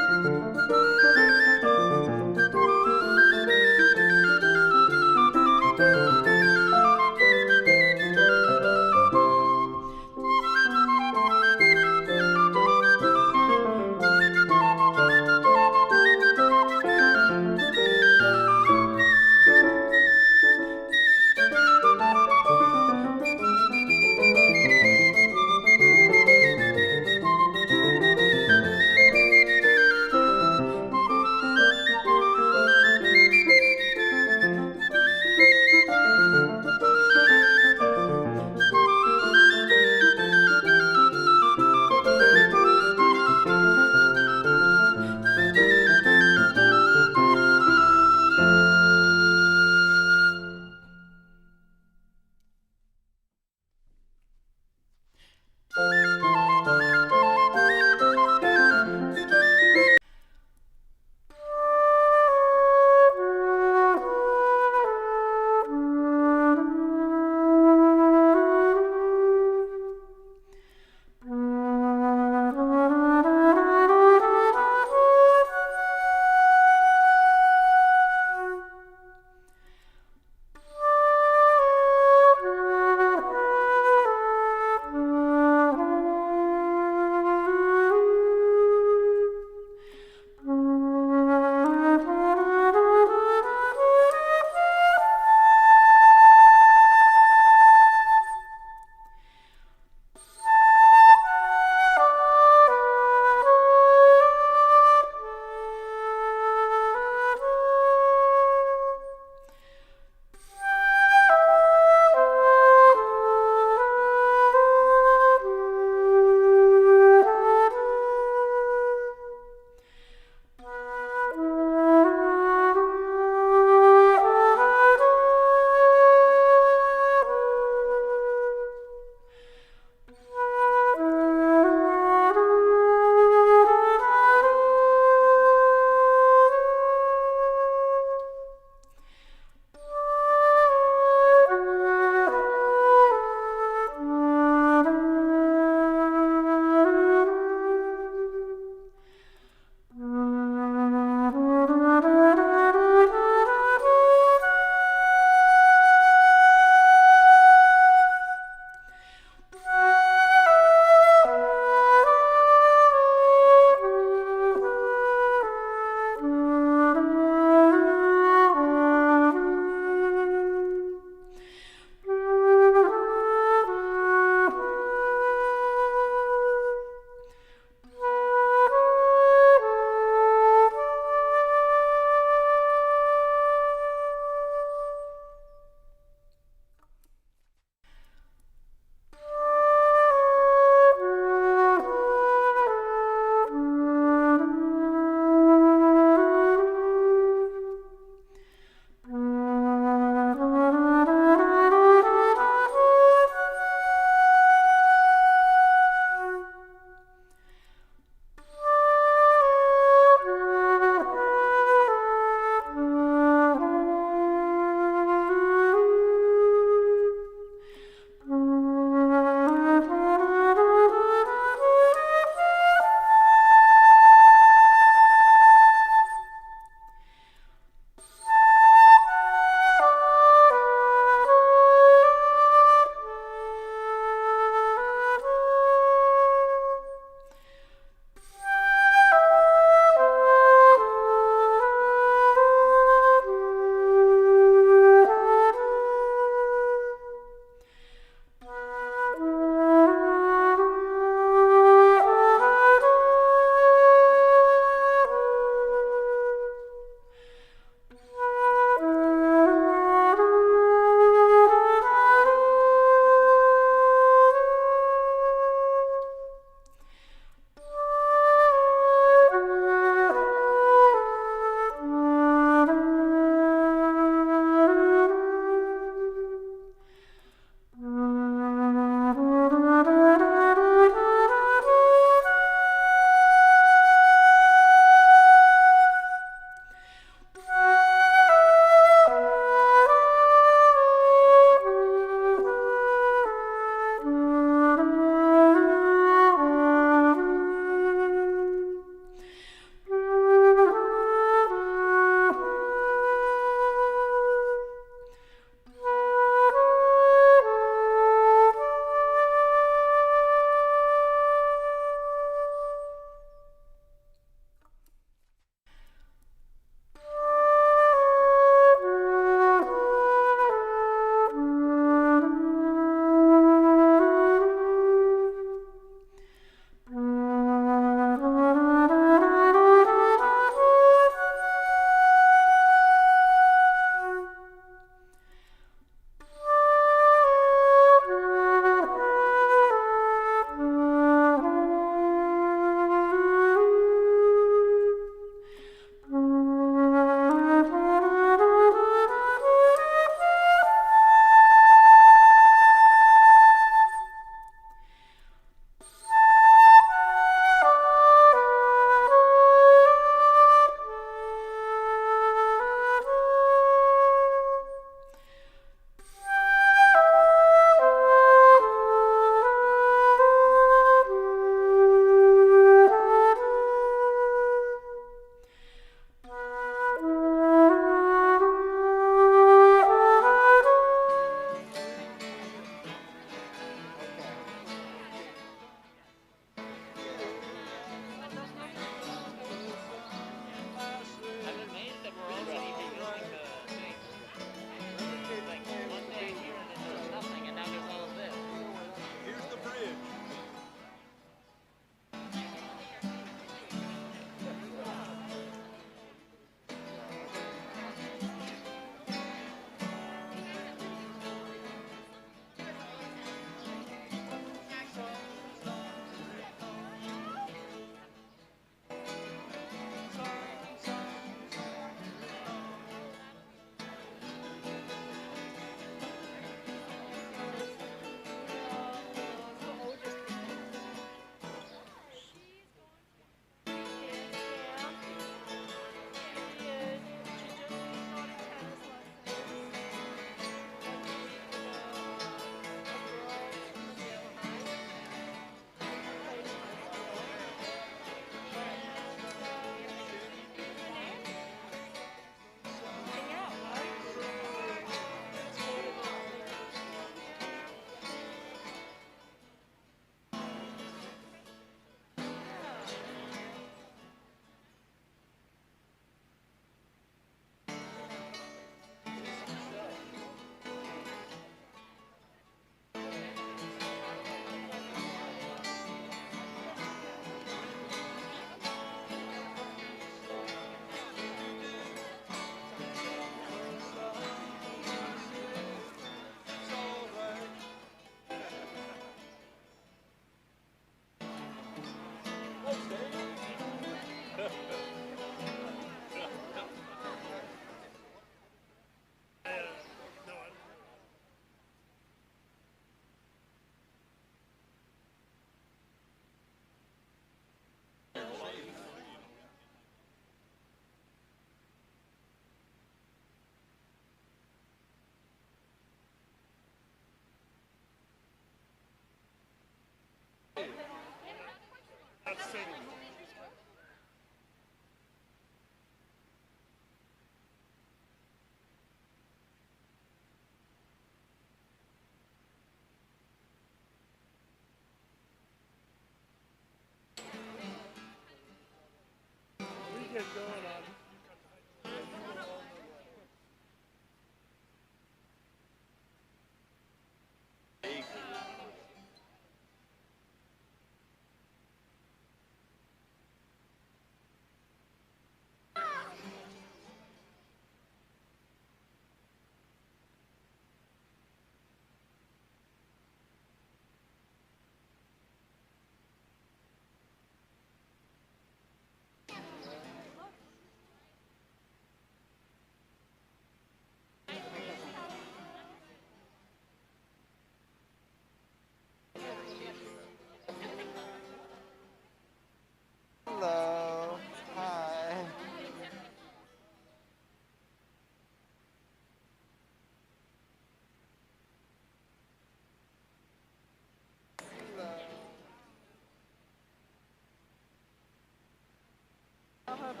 Okay,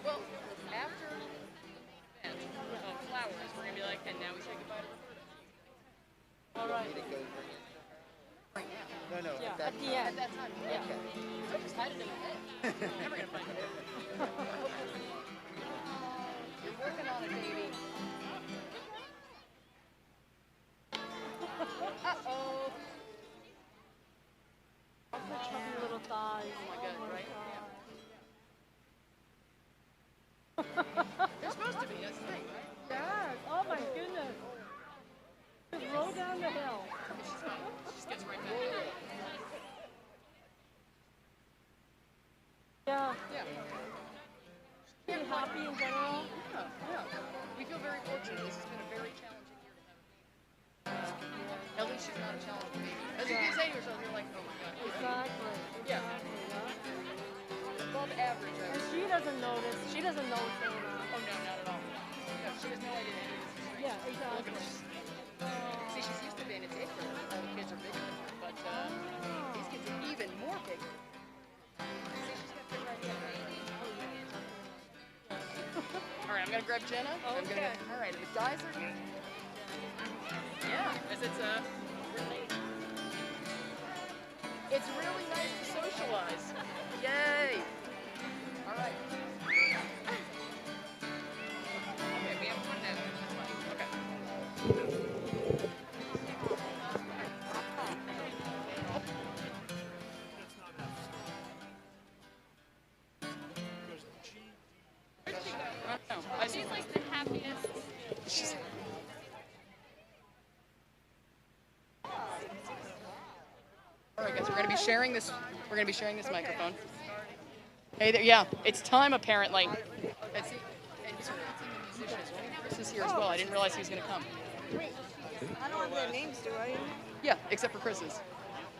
well, after the event of flowers, we're gonna be like, and now we say goodbye to Roberta. All right. No, no. Yeah, That, at the end. At that time, yeah. So just hide it in the head. Never gonna find it. You're working on it, baby. Uh-oh. Chubby little thighs. Oh my God, right? God. They're supposed to be, that's the thing, right? Yes. Oh my goodness. Just roll down the hill. She just gets right back in. Yeah. Yeah. Pretty happy in general. Yeah. We feel very fortunate. This has been a very challenging year to have. At least she's not a challenging baby. As you get say to yourself, you're like, oh my God. Exactly. Yeah. Exactly. Yeah. Above average, I And would say. she doesn't notice. She doesn't know what's going on. Oh, no, not at all. No, she has no idea that this is strange. Yeah, Look exactly. at her. See, she's used to being a daycare. All the kids are bigger than her, but these kids are even more bigger. See, she's got big right here. All right, I'm gonna grab Jenna. I'm gonna Okay. all right, the guys are here. Yeah, because it's really nice to socialize. Yay! All right. Okay, we have one now. Okay. She's like the happiest. All right, guys, we're gonna be sharing this. We're gonna be sharing this microphone. Hey there, yeah, it's time apparently. And see, and so the musicians, Chris is here as well. I didn't realize he was gonna come. I don't have their names, do I? Yeah, except for Chris's.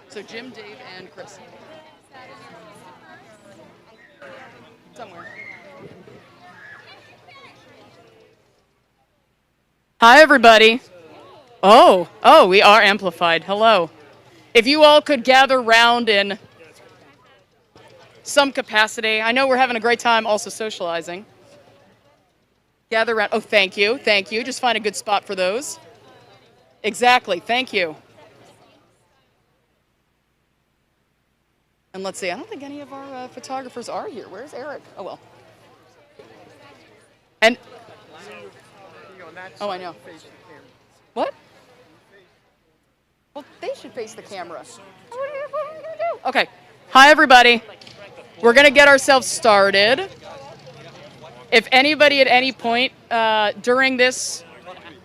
So Jim, Dave, and Chris. Somewhere. Hi, everybody. Oh, we are amplified. Hello. If you all could gather round in some capacity. I know we're having a great time also socializing. Gather around. Oh, thank you. Thank you. Just find a good spot for those. Exactly. Thank you. And let's see. I don't think any of our photographers are here. Where's Eric? Oh, well. And oh, I know. What? Well, they should face the camera. What are you gonna do? Okay. Hi, everybody. We're gonna get ourselves started. If anybody at any point during this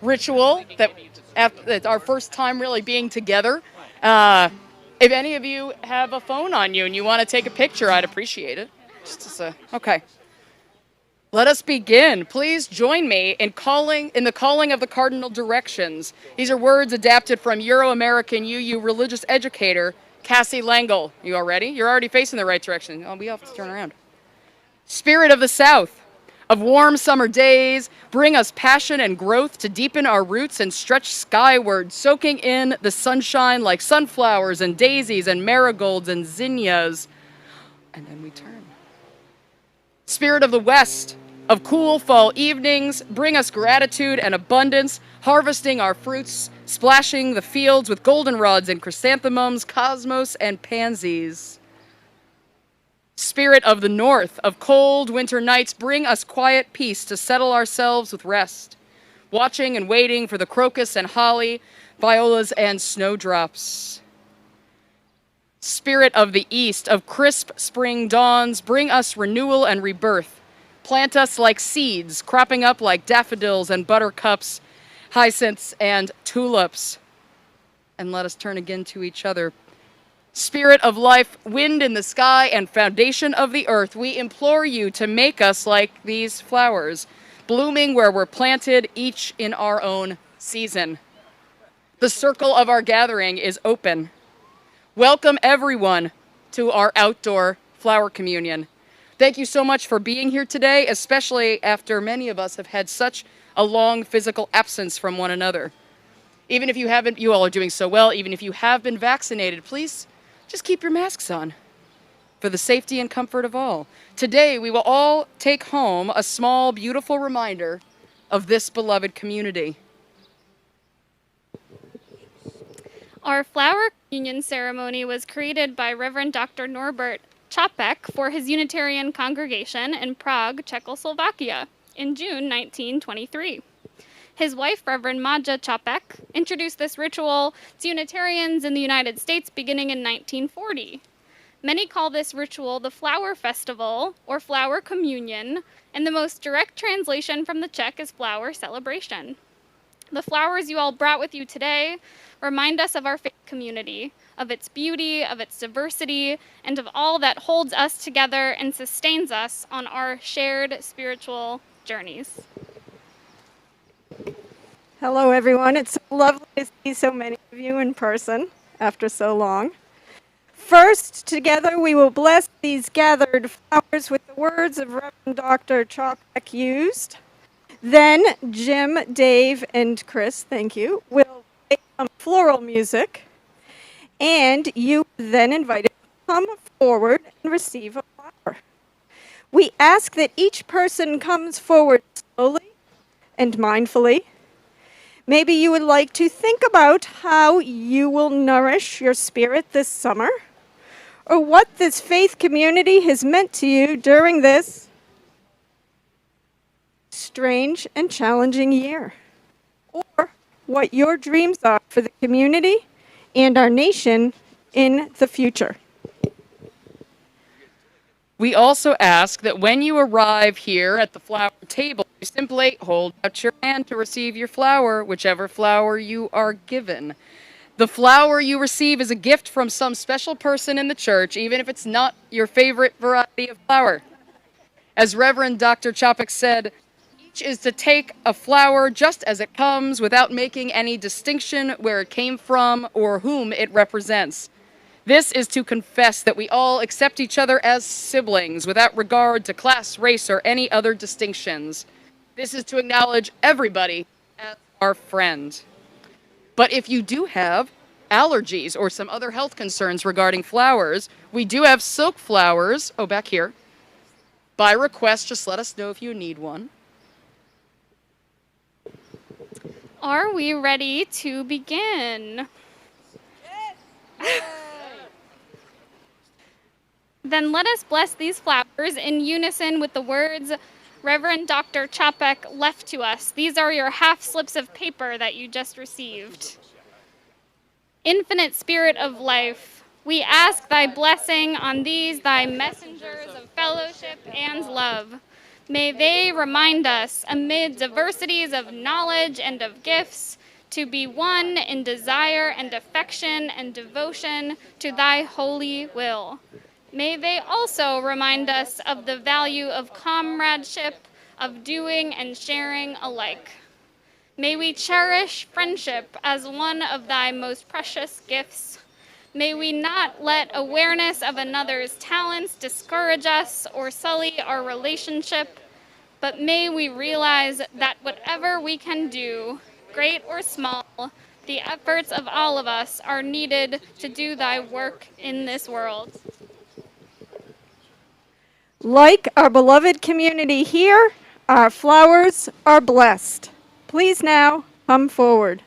ritual, that's our first time really being together, if any of you have a phone on you and you want to take a picture, I'd appreciate it. Okay. Let us begin. Please join me in the calling of the cardinal directions. These are words adapted from Euro-American UU religious educator Cassie Langle. You all ready? You're already facing the right direction. Oh, we have to turn around. Spirit of the South, of warm summer days, bring us passion and growth to deepen our roots and stretch skyward, soaking in the sunshine like sunflowers and daisies and marigolds and zinnias. And then we turn. Spirit of the West, of cool fall evenings, bring us gratitude and abundance, harvesting our fruits, splashing the fields with goldenrods and chrysanthemums, cosmos and pansies. Spirit of the North, of cold winter nights, bring us quiet peace to settle ourselves with rest, watching and waiting for the crocus and holly, violas and snowdrops. Spirit of the East, of crisp spring dawns, bring us renewal and rebirth. Plant us like seeds, cropping up like daffodils and buttercups, hyacinths and tulips. And let us turn again to each other. Spirit of life, wind in the sky and foundation of the earth, we implore you to make us like these flowers, blooming where we're planted, each in our own season. The circle of our gathering is open. Welcome everyone to our outdoor flower communion. Thank you so much for being here today, especially after many of us have had such a long physical absence from one another. Even if you haven't, you all are doing so well, even if you have been vaccinated, please just keep your masks on for the safety and comfort of all. Today, we will all take home a small, beautiful reminder of this beloved community. Our flower communion ceremony was created by Reverend Dr. Norbert Čapek for his Unitarian congregation in Prague, Czechoslovakia, in June 1923. His wife, Reverend Maja Čapek, introduced this ritual to Unitarians in the United States beginning in 1940. Many call this ritual the Flower Festival or Flower Communion, and the most direct translation from the Czech is Flower Celebration. The flowers you all brought with you today remind us of our faith community, of its beauty, of its diversity, and of all that holds us together and sustains us on our shared spiritual journeys. Hello, everyone. It's so lovely to see so many of you in person after so long. First, together we will bless these gathered flowers with the words of Reverend Dr. Čapek used. Then Jim, Dave, and Chris, thank you, will play some floral music. And you then invited to come forward and receive a flower. We ask that each person comes forward slowly and mindfully. Maybe you would like to think about how you will nourish your spirit this summer, or what this faith community has meant to you during this strange and challenging year, or what your dreams are for the community and our nation in the future. We also ask that when you arrive here at the flower table, you simply hold out your hand to receive your flower, whichever flower you are given. The flower you receive is a gift from some special person in the church, even if it's not your favorite variety of flower. As Reverend Dr. Čapek said, each is to take a flower just as it comes without making any distinction where it came from or whom it represents. This is to confess that we all accept each other as siblings without regard to class, race, or any other distinctions. This is to acknowledge everybody as our friend. But if you do have allergies or some other health concerns regarding flowers, we do have silk flowers. Oh, back here. By request, just let us know if you need one. Are we ready to begin? Yes. Then let us bless these flowers in unison with the words Reverend Dr. Čapek left to us. These are your half slips of paper that you just received. Infinite Spirit of life, we ask thy blessing on these thy messengers of fellowship and love. May they remind us, amid diversities of knowledge and of gifts, to be one in desire and affection and devotion to thy holy will. May they also remind us of the value of comradeship, of doing and sharing alike. May we cherish friendship as one of thy most precious gifts. May we not let awareness of another's talents discourage us or sully our relationship, but may we realize that whatever we can do, great or small, the efforts of all of us are needed to do thy work in this world. Like our beloved community here, our flowers are blessed. Please now come forward.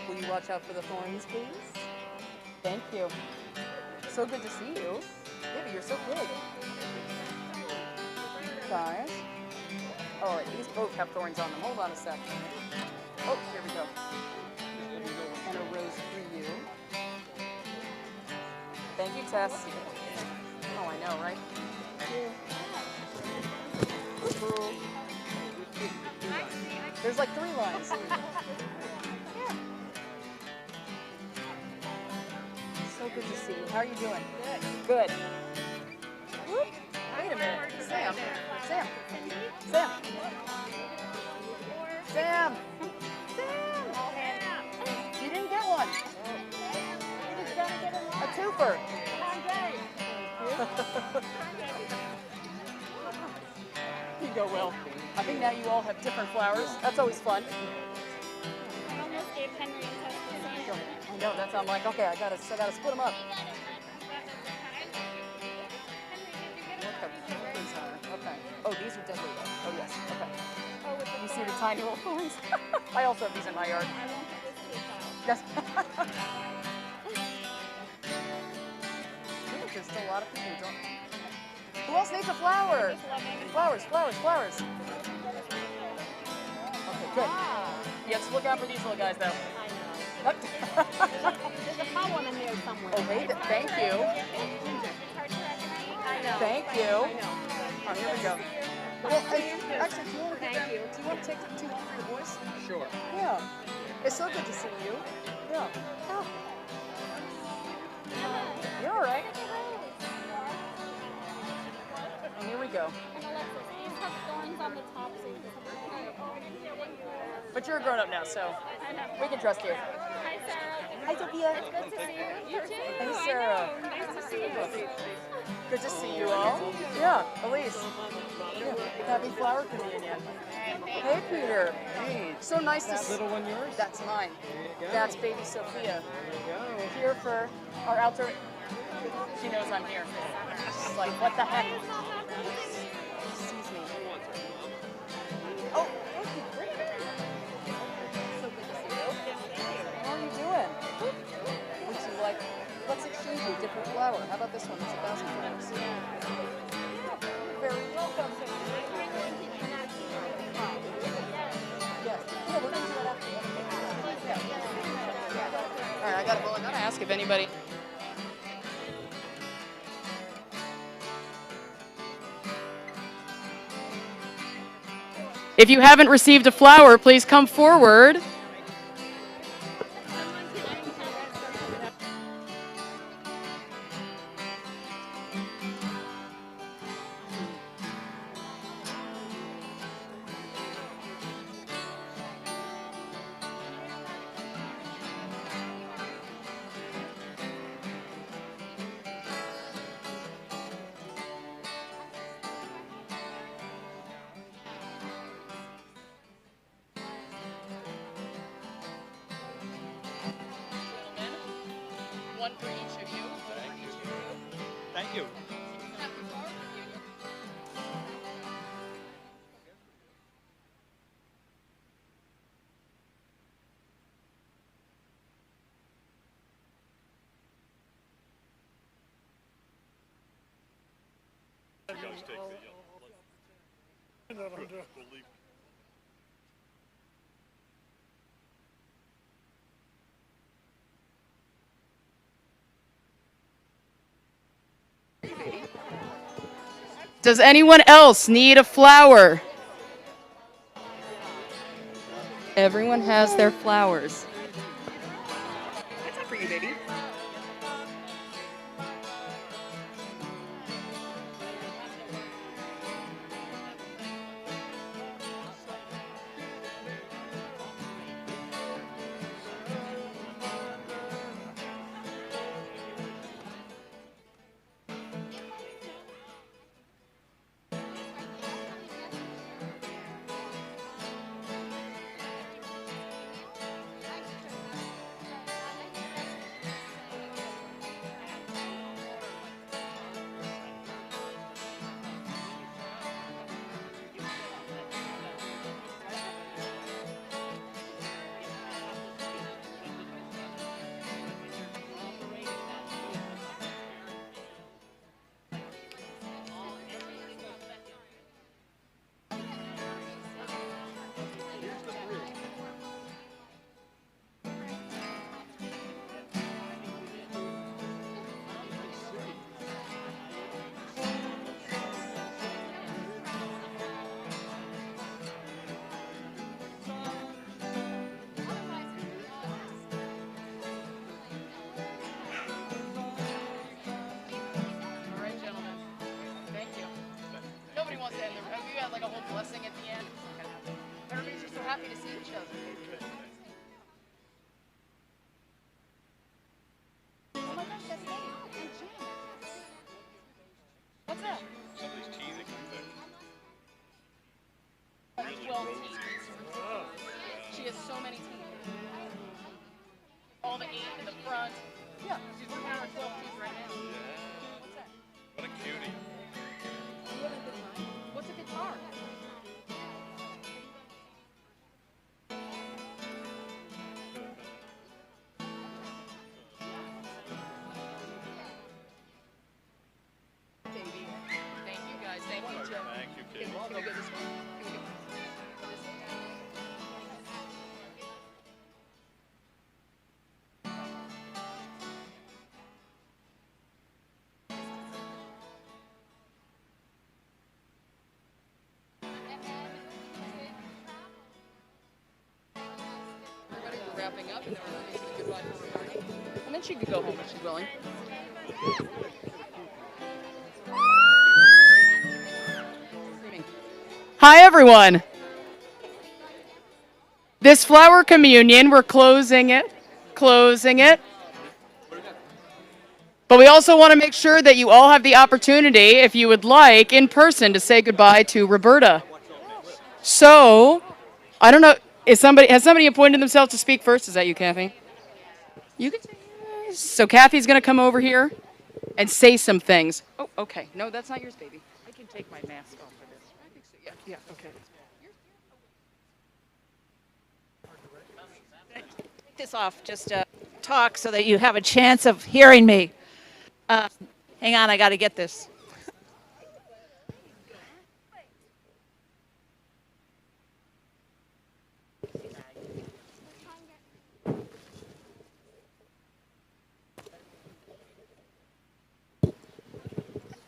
Will you watch out for the thorns, please? Thank you. So good to see you. Baby, you're so big. Guys. All right, these both have thorns on them. Hold on a sec. Oh, here we go. And a rose for you. Thank you, Tess. Oh, I know, right? Ooh. There's like 3 lines. So good to see you. How are you doing? Good. Good. Whoop. Wait a minute. Sam. Sam. Sam. Sam. Sam. You didn't get one. A twofer. Thank you. You go, Will. I think now you all have different flowers. That's always fun. I almost gave Henry a test the same. I know, that's, I'm like, okay, I gotta split them up. Okay. Oh, these are deadly though. Oh, yes. Okay. Oh, with the You see the tiny little thorns? I also have these in my yard. I won't put this case out. Yes. I think there's still a lot of people who don't. Who else needs a flower? Flowers, flowers, flowers. Okay, good. You have to look out for these little guys, though. There's a pop one in there somewhere. Oh, thank you. I know. Thank you. I know. Oh, here we go. Well, actually, do you want to Thank you. Do you want to take two for your boys? Sure. Yeah. It's so good to see you. Yeah. Oh. You're all right. And here we go. And Alexis, these have thorns on the top, so you But you're a grown up now, so we can trust you. Hi, Sarah. Hi, Sophia. It's good to see you. You too. Hey, Sarah. Nice to see you. Good to see you all. Yeah, Elise. Yeah. Happy flower communion. Hey, Peter. Hey. So nice to see you. Little one yours? That's mine. There you go. That's baby Sophia. There you go. Here for our outdoor. She knows I'm here. She's like, what the heck? She sees me. Oh, thank you. Great. So good to see you. How are you doing? Would you like, let's exchange a different flower. How about this one? It's 1,000 flowers. You're very welcome. Yes. Yeah, we're going to do that after. All right, I gotta ask if anybody. If you haven't received a flower, please come forward. One for each of you. Thank you. Does anyone else need a flower? Everyone has their flowers. That's up for you, baby. Happy to see each other. Oh my gosh, that's me. And Jim. What's that? Somebody's teething like that. 12 teeth. She has so many teeth. All the 8 in the front. Yeah, she's working on her 12 teeth right now. What's that? What a cutie. What's a guitar? Baby. Thank you guys. Thank you, Joe. Thank you, kid. Can we go this way? Can we go? Everybody, we're wrapping up, and then we're going to say goodbye to everybody. And then she could go home if she's willing. Hi, everyone. This flower communion, we're closing it. But we also want to make sure that you all have the opportunity, if you would like, in person to say goodbye to Roberta. So, I don't know, has somebody appointed themselves to speak first? Is that you, Kathy? You can say yes. So Kathy's going to come over here and say some things. Oh, okay. No, that's not yours, baby. I can take my mask off for this. I think so. Yeah, okay. Take this off just to talk so that you have a chance of hearing me. Hang on, I got to get this.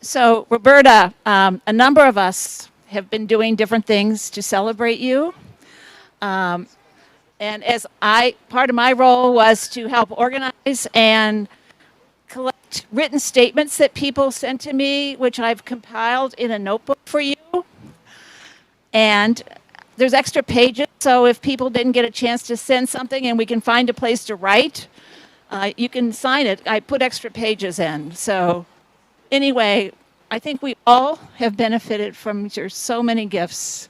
So, Roberta, a number of us have been doing different things to celebrate you. And part of my role was to help organize and collect written statements that people sent to me, which I've compiled in a notebook for you. And there's extra pages, so if people didn't get a chance to send something and we can find a place to write, you can sign it. I put extra pages in. So anyway, I think we all have benefited from your so many gifts.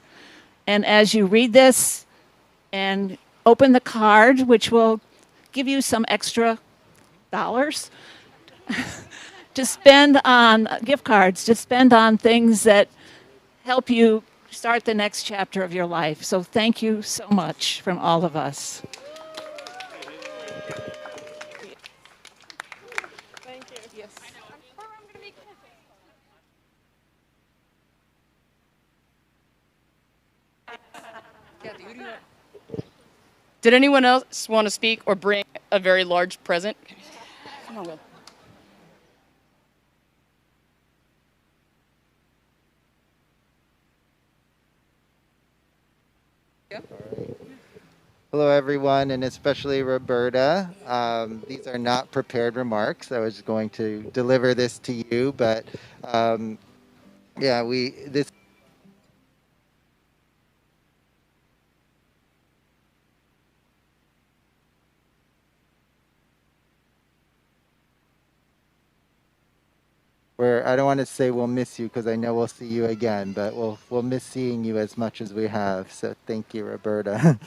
And as you read this and open the card, which will give you some extra dollars to spend on gift cards, to spend on things that help you start the next chapter of your life. So thank you so much from all of us. Thank you. Yes. Did anyone else want to speak or bring a very large present? Come on, Will. Yeah. Hello, everyone, and especially Roberta. These are not prepared remarks. I was going to deliver this to you, but yeah, this. I don't want to say we'll miss you because I know we'll see you again, but we'll miss seeing you as much as we have. So thank you, Roberta.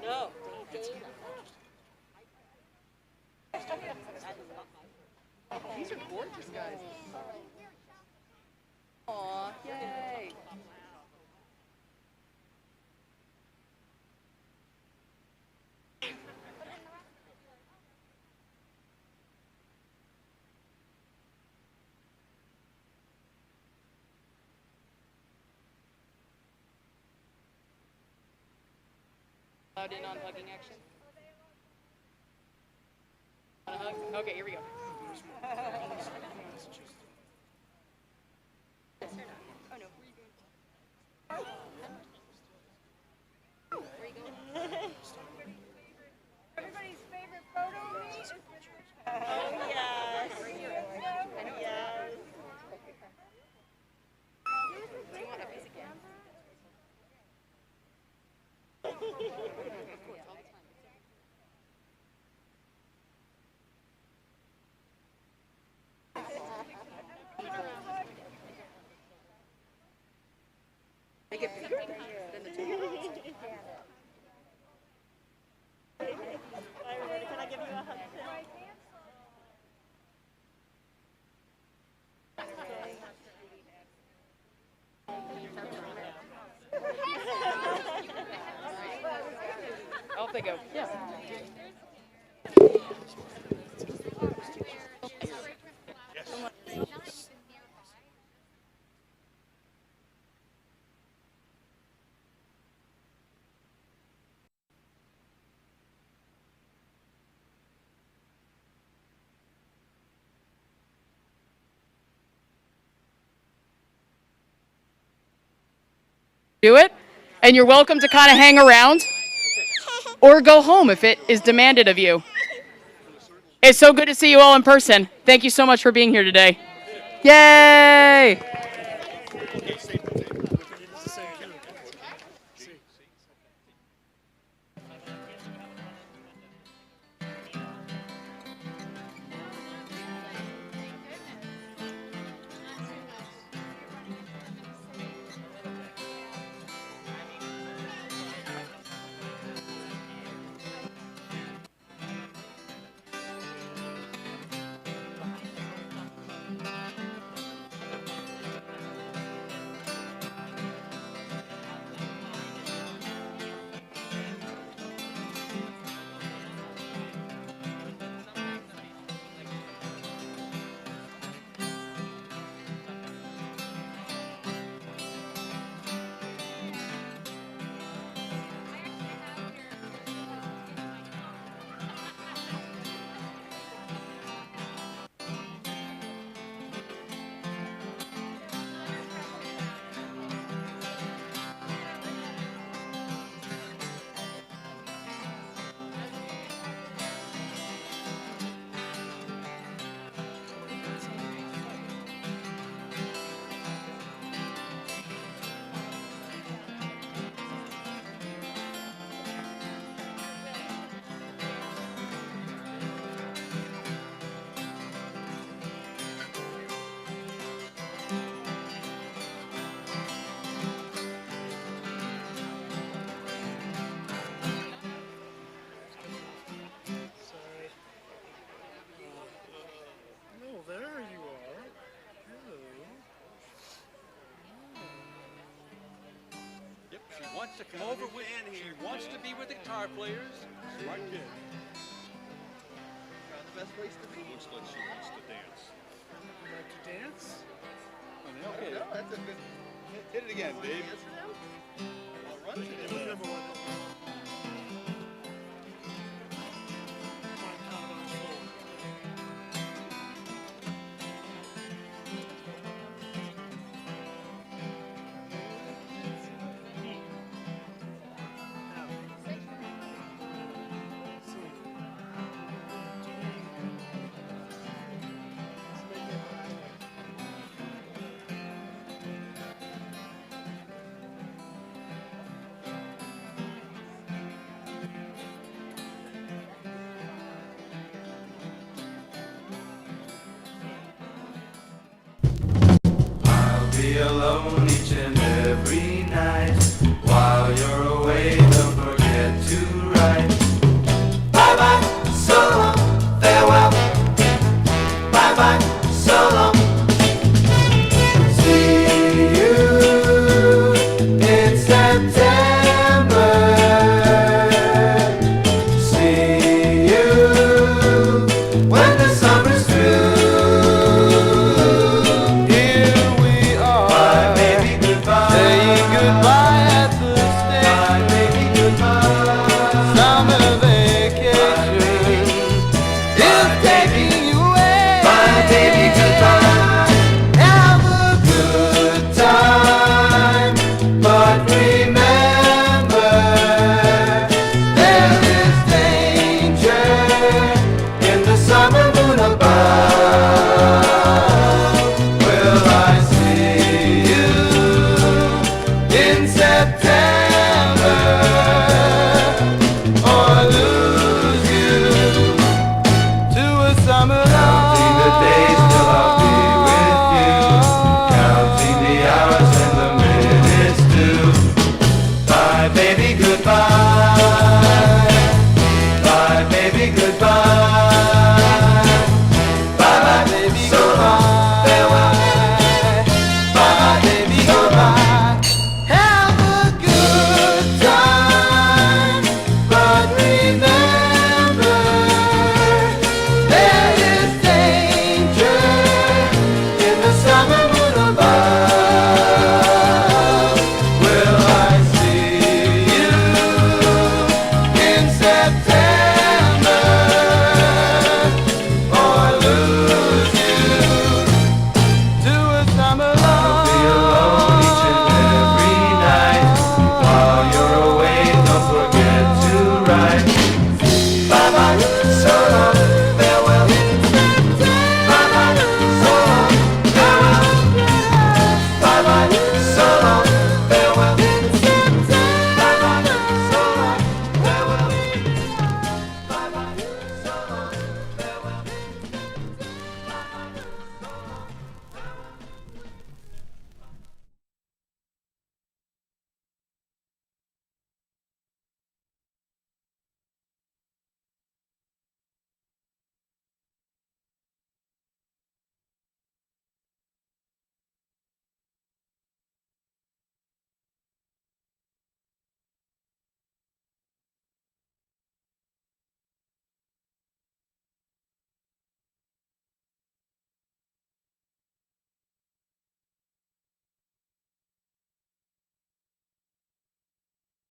No. These are gorgeous guys. Aw, yay. Allowed in on hugging action? Want a hug? Okay, here we go. Everybody's favorite photo of me is Make it bigger than the two. Can I give you a hug? Off they go. Yeah. Do it, and you're welcome to kind of hang around or go home if it is demanded of you. It's so good to see you all in person. Thank you so much for being here today. Yay! Oh, there you are. Hello. Yep, she wants to come over with, she wants to be with the guitar players. Smart kid. Found the best place to be. Looks like she wants to dance. You like to dance? Okay. No, that's a good. Hit it again, Dave. Well, run it. baloney.